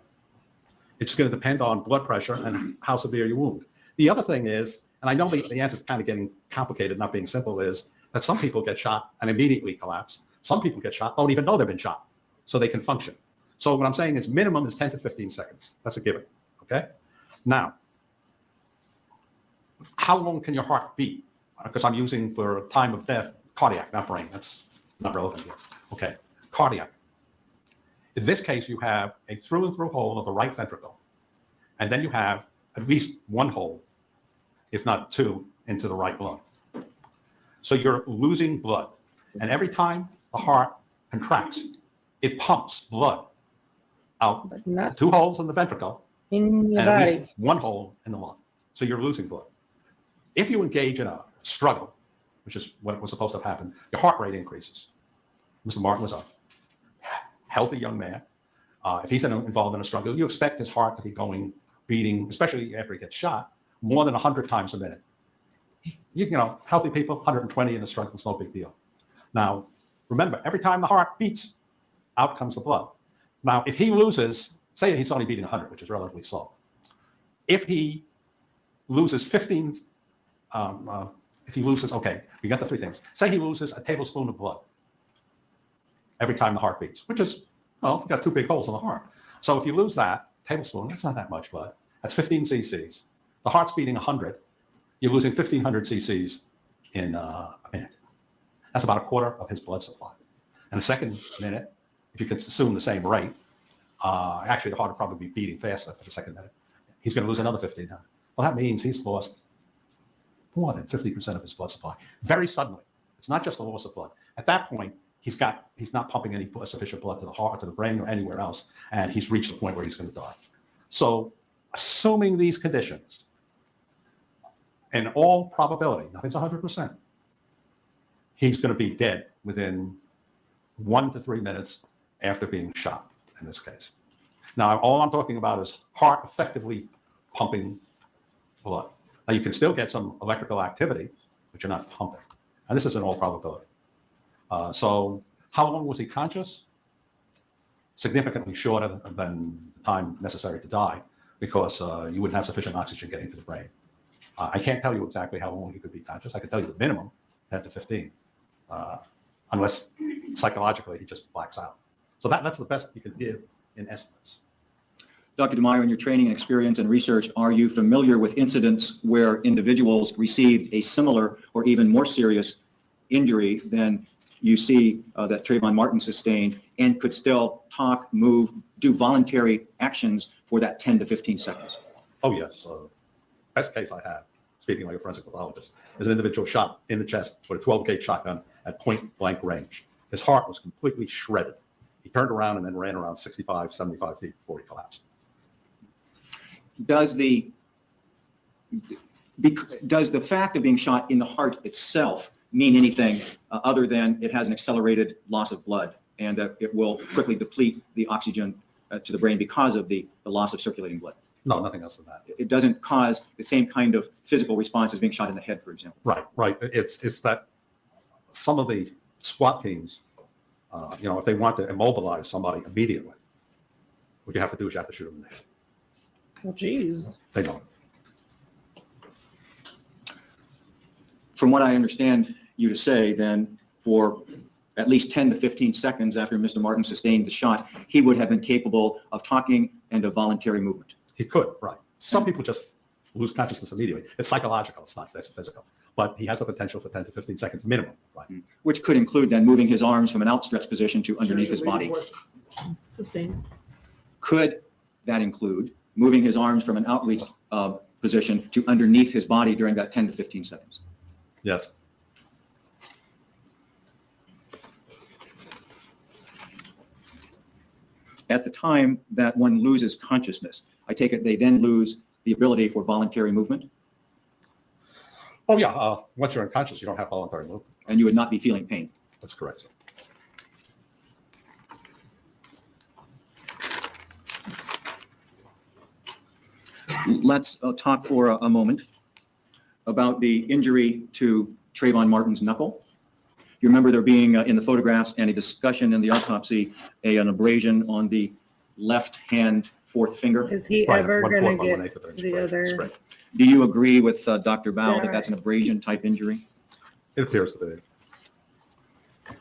It's going to depend on blood pressure and how severe your wound. The other thing is, and I know the answer is kind of getting complicated, not being simple, is that some people get shot and immediately collapse. Some people get shot, don't even know they've been shot, so they can function. So what I'm saying is minimum is 10 to 15 seconds. That's a given, okay? Now, how long can your heart beat? Because I'm using for time of death, cardiac, not brain. That's not relevant here. Okay, cardiac. In this case, you have a through and through hole of the right ventricle, and then you have at least one hole, if not two, into the right lung. So you're losing blood. And every time the heart contracts, it pumps blood out But the not two holes in the ventricle in your and at least body. one hole in the lung. So you're losing blood. If you engage in a struggle, which is what was supposed to have happened, your heart rate increases. Mr. Martin was a healthy young man. If he's involved in a struggle, you expect his heart to be beating, especially after he gets shot, more than 100 times a minute. You know, healthy people, 120 in a struggle is no big deal. Now, remember, every time the heart beats, out comes the blood. Now, if he loses, say he's only beating 100, which is relatively slow. If he loses 15, okay, we got the three things. Say he loses a tablespoon of blood every time the heart beats, which is, well, you got two big holes in the heart. So if you lose that tablespoon, that's not that much blood. That's 15 cc's. The heart's beating 100. You're losing 1,500 cc's in a minute. That's about a quarter of his blood supply. And the second minute, if you could assume the same rate, actually the heart would probably be beating faster for the second minute. He's going to lose another 1,500. Well, that means he's lost more than 50% of his blood supply very suddenly. It's not just the loss of blood. At that point, he's not pumping any sufficient blood to the heart, to the brain, or anywhere else, and he's reached the point where he's going to die. So, assuming these conditions, in all probability, nothing's 100%, he's going to be dead within 1 to 3 minutes after being shot in this case. Now, all I'm talking about is heart effectively pumping blood. Now, you can still get some electrical activity, but you're not pumping. And this is in all probability. So how long was he conscious? Significantly shorter than the time necessary to die, because you wouldn't have sufficient oxygen getting to the brain. I can't tell you exactly how long he could be conscious. I can tell you the minimum, 10 to 15, unless psychologically he just blacks out. So that's the best you can give in estimates. Dr. DeMaio, in your training and experience and research, are you familiar with incidents where individuals received a similar or even more serious injury than you see that Trayvon Martin sustained and could still talk, move, do voluntary actions for that 10 to 15 seconds? Oh, yes. Best case I have, speaking like a forensic pathologist, is an individual shot in the chest with a 12-gauge shotgun at point blank range. His heart was completely shredded. He turned around and then ran around 65, 75 feet before he collapsed. Does the Does the fact of being shot in the heart itself mean anything other than it has an accelerated loss of blood and that it will quickly deplete the oxygen to the brain because of the loss of circulating blood? No, nothing else than that. It doesn't cause the same kind of physical response as being shot in the head, for example. Right. It's that some of the SWAT teams, if they want to immobilize somebody immediately, what you have to do is you have to shoot them in the head. Well, geez. They don't. From what I understand you to say, then, for at least 10 to 15 seconds after Mr. Martin sustained the shot, he would have been capable of talking and of voluntary movement. He could, right. Some people just lose consciousness immediately. It's psychological, it's not physical. But he has a potential for 10 to 15 seconds minimum, right? Which could include then moving his arms from an outstretched position to underneath his body. Sustain. Could that include moving his arms from an outreach position to underneath his body during that 10 to 15 seconds? Yes. At the time that one loses consciousness, I take it they then lose the ability for voluntary movement, Oh, yeah. Once you're unconscious, you don't have voluntary movement. and you would not be feeling pain. That's correct, sir. Let's talk for a moment about the injury to Trayvon Martin's knuckle. You remember there being in the photographs and a discussion in the autopsy, an abrasion on the left hand fourth finger. Is he Right, ever 1/4 going by to get 1/8 of an inch the spread. other? Spread. Do you agree with Dr. Bao Yeah. that that's an abrasion type injury? It appears to be.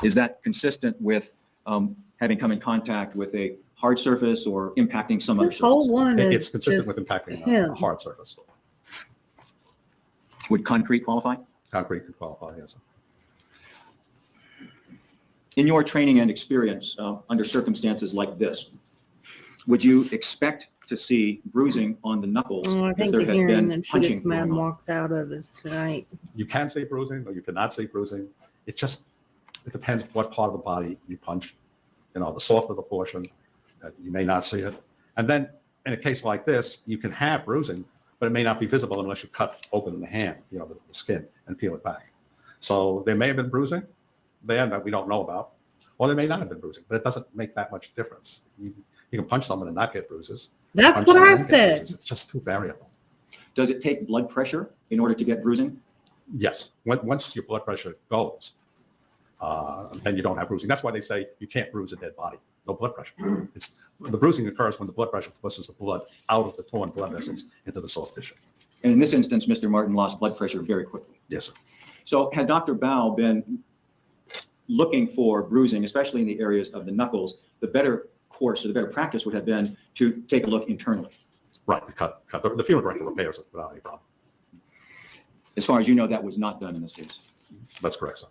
Is that consistent with having come in contact with a hard surface or impacting some other This whole surface? one It's is consistent just with impacting him. a hard surface. Would concrete qualify? Concrete could qualify, yes. In your training and experience under circumstances like this, would you expect to see bruising on the knuckles Oh, I if think there the had hearing been that punching Judith man going on? walked out of is tonight. You can say bruising or you cannot say bruising. It depends what part of the body you punch. The softer the portion, you may not see it. And then in a case like this, you can have bruising, but it may not be visible unless you cut open the hand, the skin, and peel it back. So there may have been bruising there that we don't know about, or there may not have been bruising, but it doesn't make that much difference. You can punch someone and not get bruises. That's Punch what someone I and get said. bruises. It's just too variable. Does it take blood pressure in order to get bruising? Yes, once your blood pressure goes, then you don't have bruising. That's why they say you can't bruise a dead body. No blood pressure. The bruising occurs when the blood pressure forces the blood out of the torn blood vessels into the soft tissue. And in this instance, Mr. Martin lost blood pressure very quickly. Yes, sir. So had Dr. Bao been looking for bruising, especially in the areas of the knuckles, the better course or the better practice would have been to take a look internally. Right, the cut. The field director repairs it without any problem. As far as you know, that was not done in this case. That's correct, sir.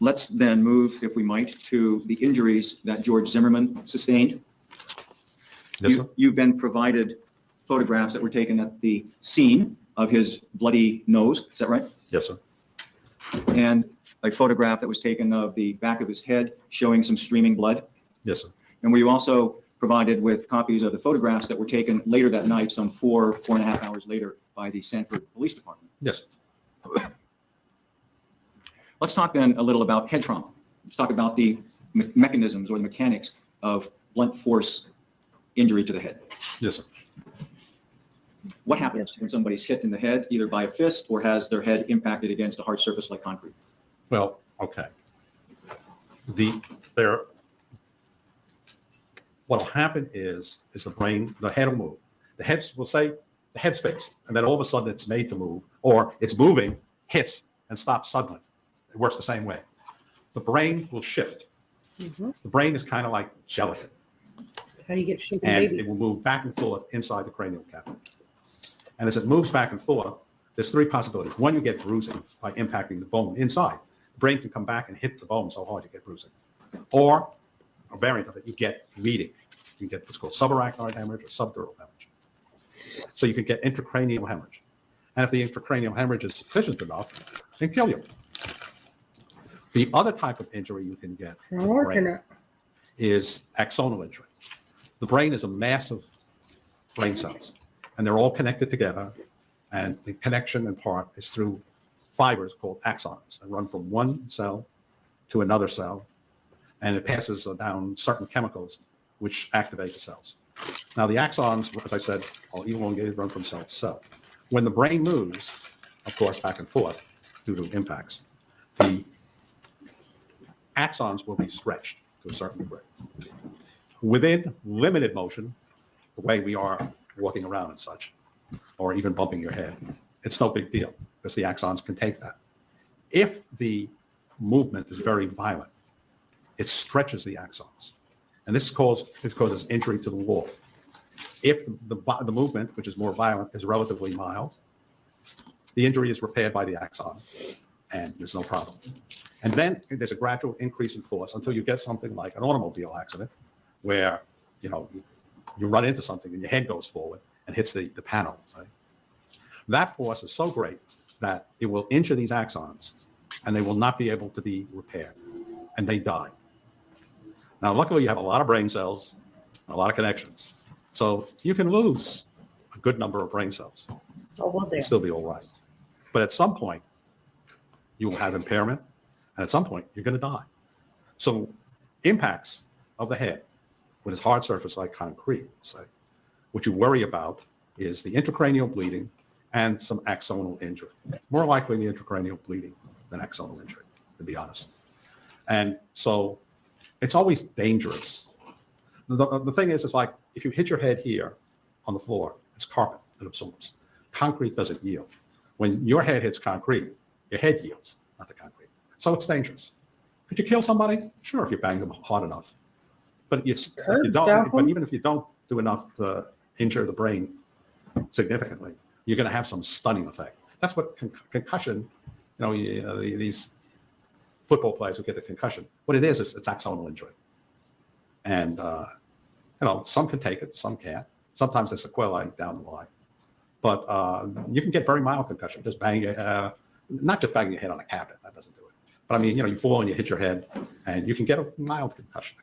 Let's then move, if we might, to the injuries that George Zimmerman sustained. Yes, sir. You've been provided photographs that were taken at the scene of his bloody nose. Is that right? Yes, sir. And a photograph that was taken of the back of his head showing some streaming blood. Yes, sir. And were you also provided with copies of the photographs that were taken later that night, some 4.5 hours later, by the Sanford Police Department? Yes. Let's talk then a little about head trauma. Let's talk about the mechanisms or the mechanics of blunt force injury to the head. Yes, sir. What happens when somebody's hit in the head, either by a fist or has their head impacted against a hard surface like concrete? Well, okay. What'll happen is the brain, the head will move. We'll say the head's fixed, and then all of a sudden it's made to move, or it's moving, hits, and stops suddenly. It works the same way. The brain will shift. Mhm. The brain is kind of like gelatin, That's how you get shaken, and baby. it will move back and forth inside the cranial cavity. And as it moves back and forth, there's three possibilities. One, you get bruising by impacting the bone inside. The brain can come back and hit the bone so hard you get bruising. Or a variant of it, you get bleeding. You get what's called subarachnoid hemorrhage or subdural hemorrhage. So you can get intracranial hemorrhage. And if the intracranial hemorrhage is sufficient enough, it can kill you. The other type of injury you can get I'm working it. is axonal injury. The brain is a mass of brain cells, and they're all connected together, and the connection in part is through fibers called axons that run from one cell to another cell, and it passes down certain chemicals which activate the cells. Now, the axons, as I said, are elongated, run from cell to cell. When the brain moves, of course, back and forth due to impacts, the axons will be stretched to a certain degree. Within limited motion, the way we are walking around and such, or even bumping your head, it's no big deal because the axons can take that. If the movement is very violent, it stretches the axons, and this causes injury to the wall. If the movement, which is more violent, is relatively mild, the injury is repaired by the axon, and there's no problem. And then there's a gradual increase in force until you get something like an automobile accident, where you run into something and your head goes forward and hits the panel. Right? That force is so great that it will injure these axons, and they will not be able to be repaired, and they die. Now, luckily, you have a lot of brain cells, and a lot of connections, so you can lose a good number of brain cells Oh, well, and there. still be all right. But at some point, you will have impairment, and at some point, you're going to die. So impacts of the head with its hard surface like concrete, say, what you worry about is the intracranial bleeding and some axonal injury. More likely the intracranial bleeding than axonal injury, to be honest. And so it's always dangerous. The thing is, it's like if you hit your head here on the floor, it's carpet that absorbs. Concrete doesn't yield. When your head hits concrete, your head yields, not the concrete. So it's dangerous. Could you kill somebody? Sure, if you bang them hard enough. But if you don't, but even if you don't do enough to injure the brain significantly, you're going to have some stunning effect. That's what concussion, these football players who get the concussion, what it is it's axonal injury. And, some can take it, some can't. Sometimes there's sequelae down the line. But you can get very mild concussion, just not just banging your head on a cabinet, that doesn't do it. But I mean, you fall and you hit your head, and you can get a mild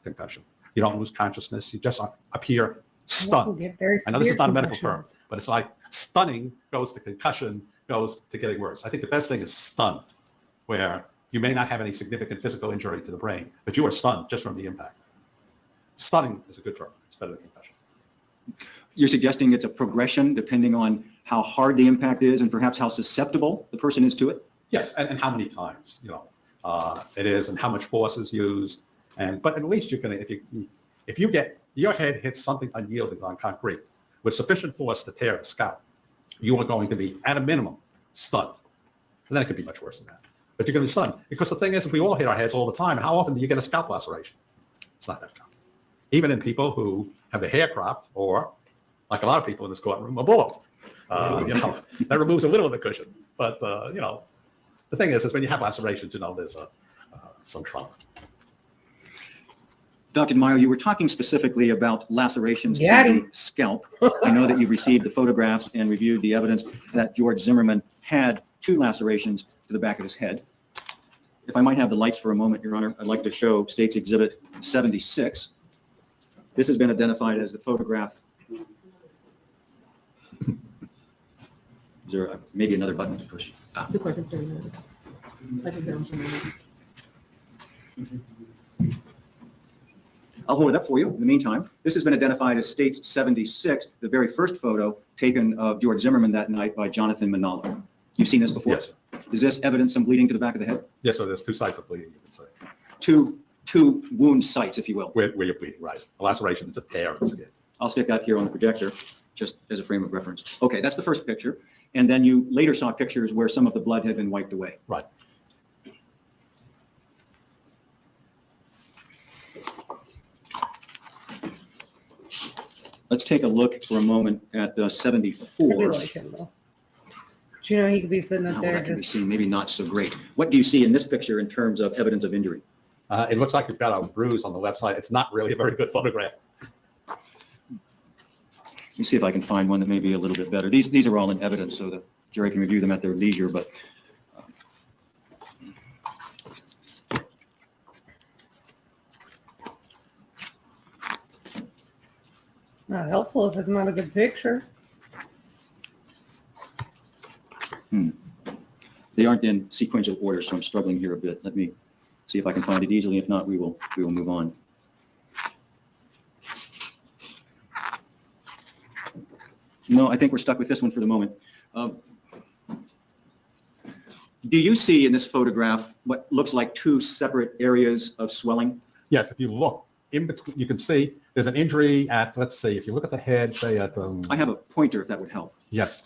concussion. You don't lose consciousness, you just appear stunned. I know this is not a medical term, but it's like stunning goes to concussion, goes to getting worse. I think the best thing is stunned, where you may not have any significant physical injury to the brain, but you are stunned just from the impact. Stunning is a good term. It's better than concussion. You're suggesting it's a progression depending on how hard the impact is and perhaps how susceptible the person is to it? Yes, and how many times, it is, and how much force is used. But at least you can, if you get your head hits something unyielding on concrete with sufficient force to tear the scalp, you are going to be, at a minimum, stunned. And then it could be much worse than that. But you're going to be stunned. Because the thing is, we all hit our heads all the time. How often do you get a scalp laceration? It's not that common. Even in people who have their hair cropped, or, like a lot of people in this courtroom, are bald. That removes a little of the cushion. But, the thing is when you have lacerations, there's some trauma. Dr. Meyer, you were talking specifically about lacerations to the scalp. I know that you've received the photographs and reviewed the evidence that George Zimmerman had 2 lacerations to the back of his head. If I might have the lights for a moment, Your Honor, I'd like to show State's Exhibit 76. This has been identified as the photograph. Is there maybe another button to push? The clerk is doing it. Second down from there. I'll hold it up for you in the meantime. This has been identified as State's 76, the very first photo taken of George Zimmerman that night by Jonathan Manalo. You've seen this before? Yes. Is this evidence some bleeding to the back of the head? Yes, so there's 2 sites of bleeding, you can say. Two wound sites, if you will. Where you're bleeding, right. A laceration, it's a tear in the skin. I'll stick that here on the projector, just as a frame of reference. Okay, that's the first picture. And then you later saw pictures where some of the blood had been wiped away. Right. Let's take a look for a moment at the 74. I do like him, though. Do you know he could be sitting up How there? that can be seen, maybe not so great. What do you see in this picture in terms of evidence of injury? It looks like you've got a bruise on the left side. It's not really a very good photograph. Let me see if I can find one that may be a little bit better. These are all in evidence, so the jury can review them at their leisure, but Not helpful if it's not a good picture. They aren't in sequential order, so I'm struggling here a bit. Let me see if I can find it easily. If not, we will move on. No, I think we're stuck with this one for the moment. Do you see in this photograph what looks like two separate areas of swelling? Yes, if you look in between, you can see there's an injury at, let's see, if you look at the head, say at the. I have a pointer if that would help. Yes.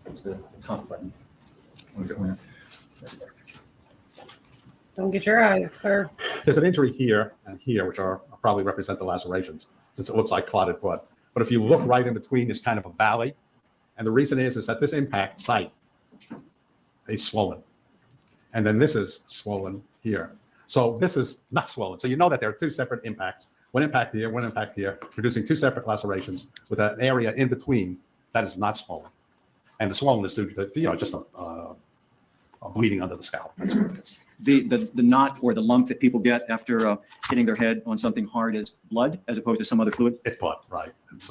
It's the top button. Don't get your eyes, sir. There's an injury here and here, which are probably represent the lacerations, since it looks like clotted blood. But if you look right in between, there's kind of a valley. And the reason is that this impact site is swollen. And then this is swollen here. So this is not swollen. So you know that there are two separate impacts. One impact here, producing two separate lacerations with an area in between that is not swollen. And the swollen is due to, just a bleeding under the scalp. That's what it is. The knot or the lump that people get after hitting their head on something hard is blood as opposed to some other fluid? It's blood, right. It's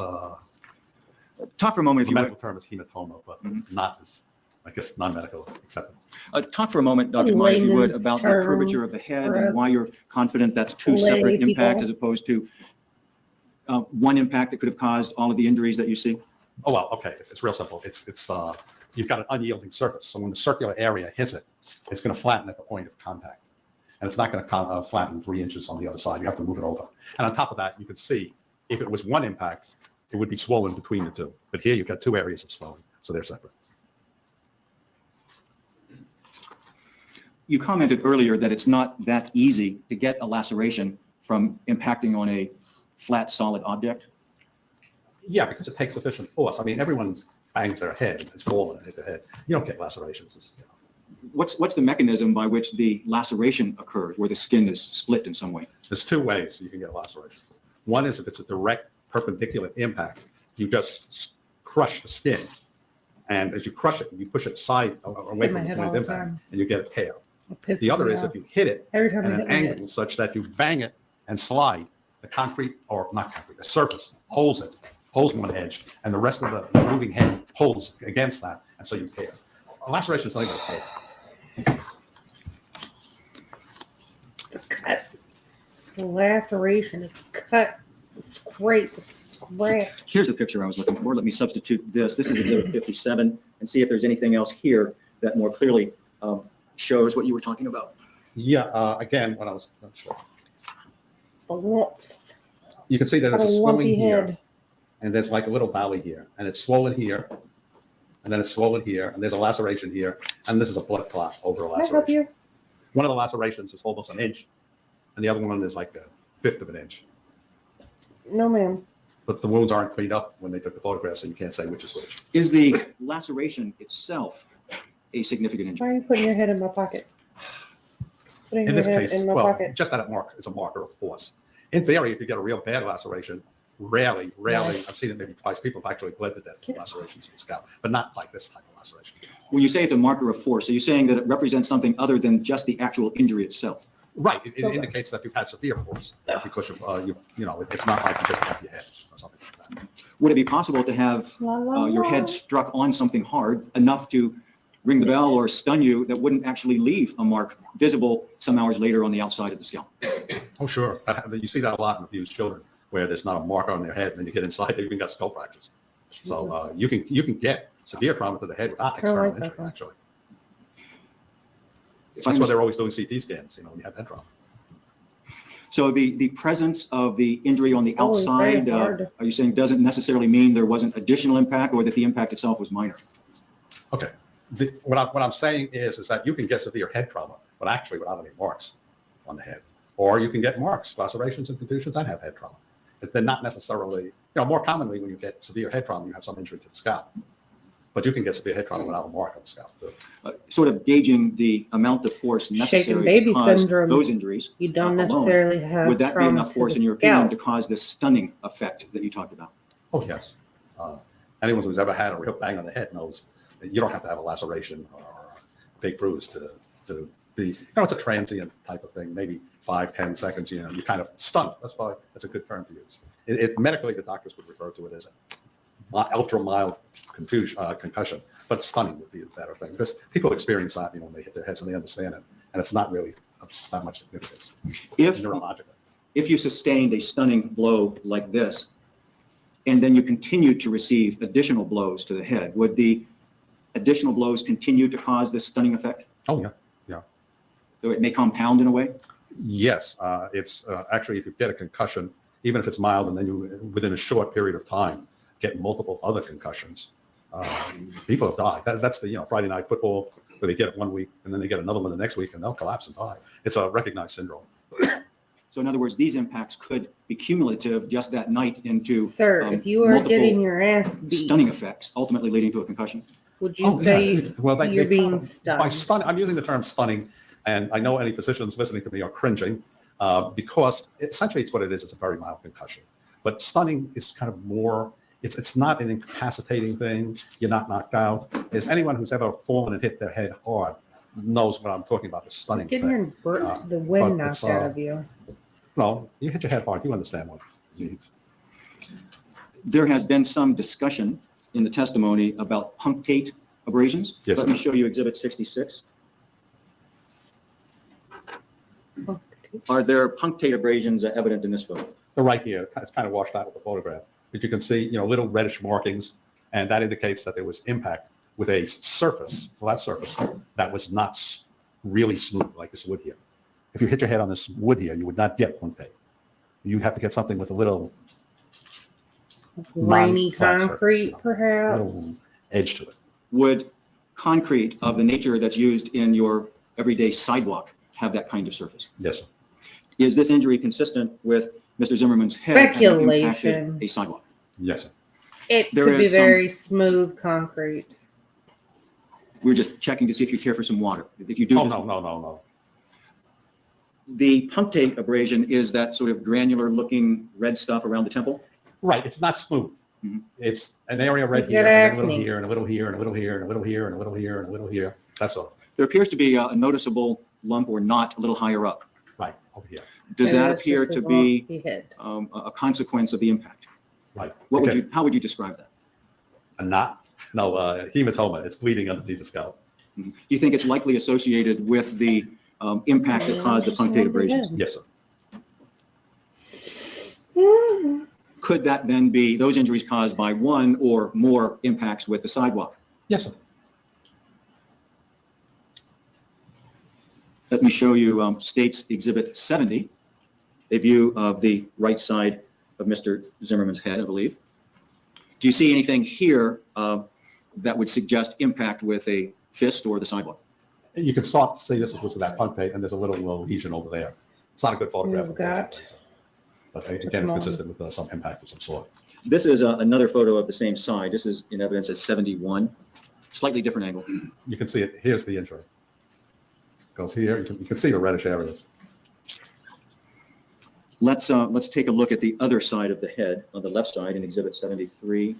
Talk for a moment, if the you would. medical term is hematoma, but not as, I guess, non-medical acceptable. Talk for a moment, Dr. Meyer, if you would, Layman's about the curvature of the terms head for and why you're confident that's two lay separate impacts people. as opposed to one impact that could have caused all of the injuries that you see? Oh, well, okay, it's real simple. It's you've got an unyielding surface. So when the circular area hits it, it's going to flatten at the point of contact. And it's not going to flatten 3 inches on the other side. You have to move it over. And on top of that, you can see if it was one impact, it would be swollen between the two. But here you've got 2 areas of swelling, so they're separate. You commented earlier that it's not that easy to get a laceration from impacting on a flat, solid object. Yeah, because it takes sufficient force. I mean, everyone bangs their head, it's fallen and hit their head. You don't get lacerations. What's the mechanism by which the laceration occurs, where the skin is split in some way? There's 2 ways you can get a laceration. One is if it's a direct perpendicular impact, you just crush the skin. And as you crush it, you push it side away Hit my from the head point all of the impact, time. and you get a tear. It pisses The other me is off. if you hit it Every time at I an hit my head. angle such that you bang it and slide, the concrete, or not concrete, the surface holds one edge, and the rest of the moving head pulls against that, and so you tear. A laceration is not going to tear. It's a cut. It's a laceration. It's a cut. It's a scrape. It's a scratch. Here's the picture I was looking for. Let me substitute this. This is exhibit 57, and see if there's anything else here that more clearly shows what you were talking about. Yeah, again, when I was, The lumps. you can see that Got there's a a swelling lumpy here, head. and there's like a little valley here, and it's swollen here, and then it's swollen here, and there's a laceration here, and this is a blood clot over a Can I help laceration. you? One of the lacerations is almost an inch, and the other one is like 1/5 of an inch. No, ma'am. But the wounds aren't cleaned up when they took the photograph, so you can't say which is which. Is the laceration itself a significant Why injury? are you putting your head in my pocket? Putting In your this head case, in my well, pocket. just that it's a marker of force. In theory, if you get a real bad laceration, rarely, I've seen it maybe twice, people have actually bled to death from lacerations in the scalp, but not like this type of laceration. When you say it's a marker of force, are you saying that it represents something other than just the actual injury itself? Right, it indicates that you've had severe force because of, it's not like you just hit your head or something like that. Would it be possible to have La, la, your la. head struck on something hard enough to ring the bell or stun you that wouldn't actually leave a mark visible some hours later on the outside of the scalp? Oh, sure. You see that a lot in abused children where there's not a mark on their head, and then you get inside, they've even got skull fractures. So Jesus. you can get severe trauma to the head without I don't external like that injury, one. actually. If I That's why understand- they're always doing CT scans, when you have head trauma. So the presence of the injury on the Oh, it's very outside, hard. are you saying doesn't necessarily mean there wasn't additional impact or that the impact itself was minor? Okay. What I'm saying is that you can get severe head trauma, but actually without any marks on the head. Or you can get marks, lacerations and contusions that have head trauma. They're not necessarily, more commonly when you get severe head trauma, you have some injury to the scalp. But you can get severe head trauma without a mark on the scalp too. Sort of gauging the amount of force Shaken necessary baby to cause syndrome. those injuries. You don't alone, necessarily have Would that be trauma enough to force the in your opinion scalp. to cause this stunning effect that you talked about? Oh, yes. Anyone who's ever had a real bang on the head knows that you don't have to have a laceration or a big bruise to be, it's a transient type of thing, maybe 5, 10 seconds, you kind of stunned. That's why that's a good term to use. Medically, the doctors would refer to it as ultra mild concussion, but stunning would be a better thing because people experience that, when they hit their heads and they understand it. And it's not really, it's not much significance neurologically. If you sustained a stunning blow like this, and then you continued to receive additional blows to the head, would the additional blows continue to cause this stunning effect? Oh, yeah. So it may compound in a way? Yes, it's actually, if you get a concussion, even if it's mild, and then you, within a short period of time, get multiple other concussions, people have died. That's the, Friday night football, where they get it 1 week, and then they get another one the next week, and they'll collapse and die. It's a recognized syndrome. So in other words, these impacts could be cumulative just that night into Sir, if you are multiple getting your ass beat, stunning effects, ultimately leading to a concussion. would you say Yeah. Well, you're being by stunned? stunning, I'm using the term stunning, and I know any physicians listening to me are cringing because essentially it's what it is. It's a very mild concussion. But stunning is kind of more, it's not an incapacitating thing. You're not knocked out. As anyone who's ever fallen and hit their head hard knows what I'm talking about, the stunning Getting effect. the wind but it's, knocked out of you. No, you hit your head hard. You understand what it means. There has been some discussion in the testimony about punctate abrasions. Yes, Let sir. me show you Exhibit 66. Are there punctate abrasions evident in this photo? They're right here. It's kind of washed out with the photograph. But you can see, little reddish markings, and that indicates that there was impact with a surface, flat surface, that was not really smooth like this wood here. If you hit your head on this wood here, you would not get punctate. You'd have to get something with a little Rainy non-flat concrete, surface, perhaps. little edge to it. Would concrete of the nature that's used in your everyday sidewalk have that kind of surface? Yes, sir. Is this injury consistent with Mr. Zimmerman's head having impacted Speculation. a sidewalk? Yes, sir. It There could be is some- very smooth concrete. We're just checking to see if you care for some water. If you do. Oh, no. The punctate abrasion is that sort of granular looking red stuff around the temple? Right, it's not smooth. Mhm. It's an area right He's here, got and then a little acne. here, and a little here, and a little here, and a little here, and a little here, and a little here. That's all. There appears to be a noticeable lump or knot a little higher up. Right, over here. Does And that that's appear just to as be he hit. a consequence of the impact? Right. What would Okay. how would you describe that? A knot? No, hematoma. It's bleeding underneath the scalp. Do you think it's likely associated with the impact that caused the punctate abrasions? Yes, sir. Could that then be those injuries caused by one or more impacts with the sidewalk? Yes, sir. Let me show you State's Exhibit 70, a view of the right side of Mr. Zimmerman's head, I believe. Do you see anything here that would suggest impact with a fist or the sidewalk? You can start to see this was that punctate, and there's a little lesion over there. It's not a good photograph. You've got- unfortunately, But again, it's consistent with some impact of some sort. This is another photo of the same side. This is in evidence at 71, slightly different angle. You can see it. Here's the injury. It goes here. You can see the reddish areas. Let's take a look at the other side of the head, on the left side in Exhibit 73.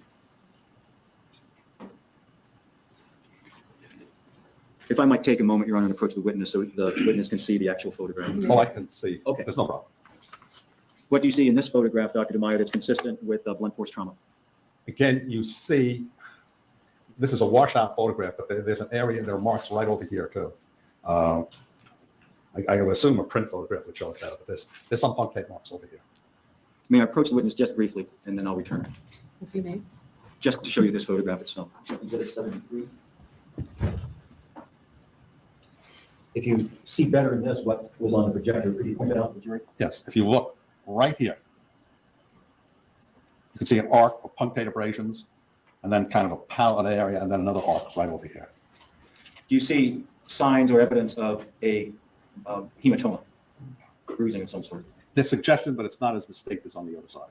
If I might take a moment, Your Honor, and approach the witness so the witness can see the actual photograph. All I can see. Okay. There's no problem. What do you see in this photograph, Dr. DeMaio, that's consistent with blunt force trauma? Again, you see, this is a washout photograph, but there's an area, there are marks right over here too. I would assume a print photograph would show it better, but there's some punctate marks over here. May I approach the witness just briefly, and then I'll return, What's your name? just to show you this photograph itself. Exhibit 73. If you see better in this, what was on the projector, could you point it out to the jury? Yes, if you look right here, you can see an arc of punctate abrasions, and then kind of a palette area, and then another arc right over here. Do you see signs or evidence of a hematoma, bruising of some sort? There's suggestion, but it's not as distinct as on the other side.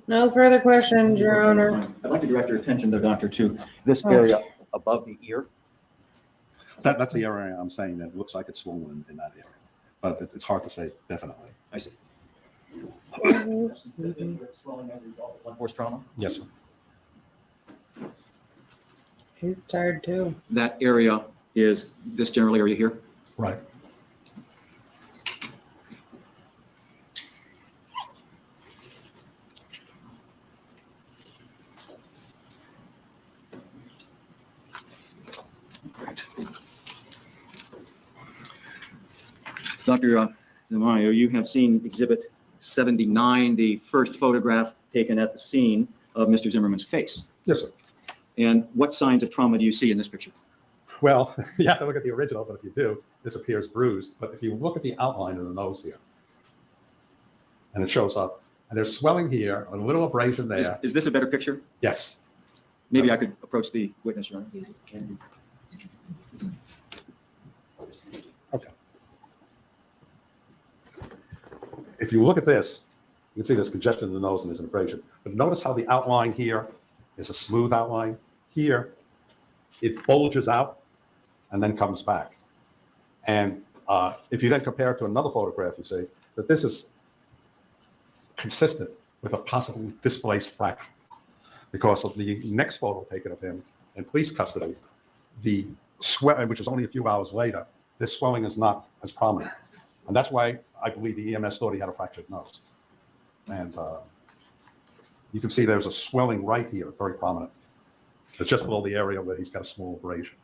No further questions, Your Honor. I'd like to direct your attention, though, Doctor, to this area above the ear. That's the area I'm saying that looks like it's swollen in that area, but it's hard to say definitely. I see. Swelling as a result of blunt force trauma? Yes, sir. He's tired too. That area is this general area here. Right. Dr. DeMaio, you have seen Exhibit 79, the first photograph taken at the scene of Mr. Zimmerman's face. Yes, sir. And what signs of trauma do you see in this picture? Well, you have to look at the original, but if you do, this appears bruised. But if you look at the outline of the nose here, and it shows up, and there's swelling here, a little abrasion there. Is this a better picture? Yes. Maybe I could approach the witness, Your Honor. Okay. If you look at this, you can see there's congestion in the nose and there's an abrasion. But notice how the outline here is a smooth outline. Here, it bulges out and then comes back. And if you then compare it to another photograph, you see that this is consistent with a possible displaced fracture. Because of the next photo taken of him in police custody, the swelling, which is only a few hours later, this swelling is not as prominent. And that's why I believe the EMS thought he had a fractured nose. And you can see there's a swelling right here, very prominent. It's just below the area where he's got a small abrasion.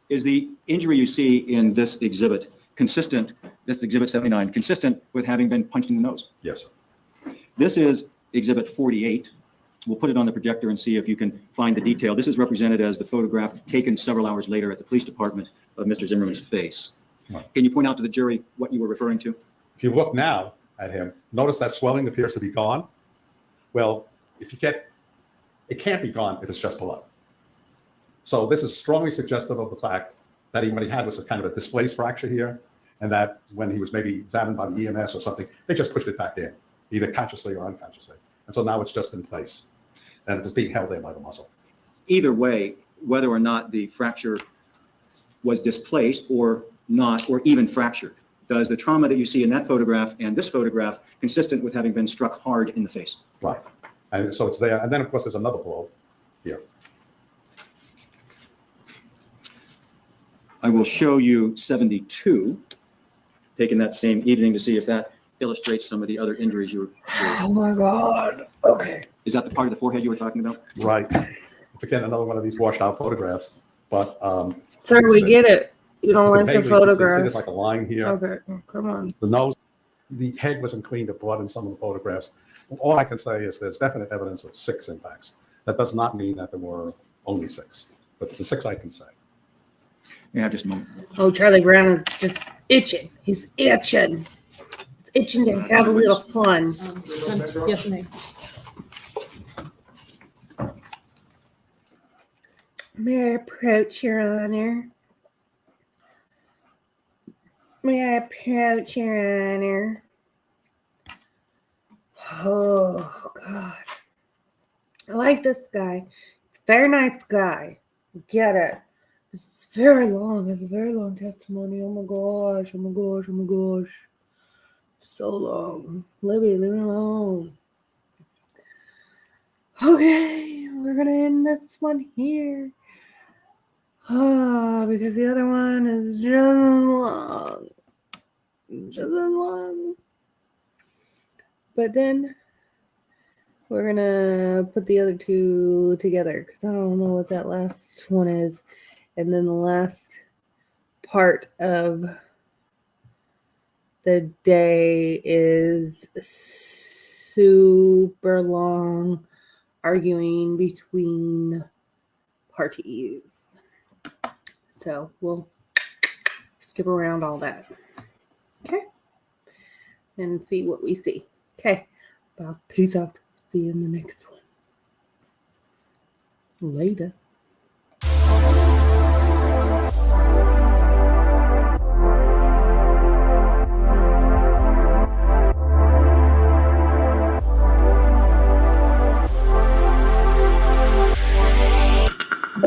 Is the injury you see in this exhibit consistent, this Exhibit 79, consistent with having been punched in the nose? Yes, sir. This is Exhibit 48. We'll put it on the projector and see if you can find the detail. This is represented as the photograph taken several hours later at the police department of Mr. Zimmerman's face. Right. Can you point out to the jury what you were referring to? If you look now at him, notice that swelling appears to be gone. Well, if you get, it can't be gone if it's just blood. So this is strongly suggestive of the fact that what he had was a kind of a displaced fracture here, and that when he was maybe examined by the EMS or something, they just pushed it back in, either consciously or unconsciously. And so now it's just in place, and it's being held there by the muscle. Either way, whether or not the fracture was displaced or not, or even fractured, does the trauma that you see in that photograph and this photograph consistent with having been struck hard in the face? Right. And so it's there. And then, of course, there's another blow here. I will show you 72, taken that same evening to see if that illustrates some of the other injuries you were. Oh my God. Okay. Is that the part of the forehead you were talking about? Right. It's again another one of these washed out photographs. But Sir, we get it. You don't like the vaguely, you see photograph. there's like a line here. Okay. Oh, come on. The nose, the head wasn't cleaned of blood in some of the photographs. All I can say is there's definite evidence of 6 impacts. That does not mean that there were only 6, but the 6 I can say. Yeah, just a moment. Oh, Charlie Brown is just itching. He's itching. He's itching to have a little fun. Yes, ma'am. May I approach, Your Honor? May I approach, Your Honor? Oh, God. I like this guy. It's a very nice guy. Get it. It's very long. It's a very long testimony. Oh, my gosh. Oh, my gosh. Oh, my gosh. So long. Libby, leave me alone. Okay, we're going to end this one here. Because the other one is just as long. Just as long. But then we're going to put the other 2 together because I don't know what that last one is. And then the last part of the day is super long arguing between parties. So we'll skip around all that. Okay. And see what we see. Okay. Well, peace out. See you in the next one. Later.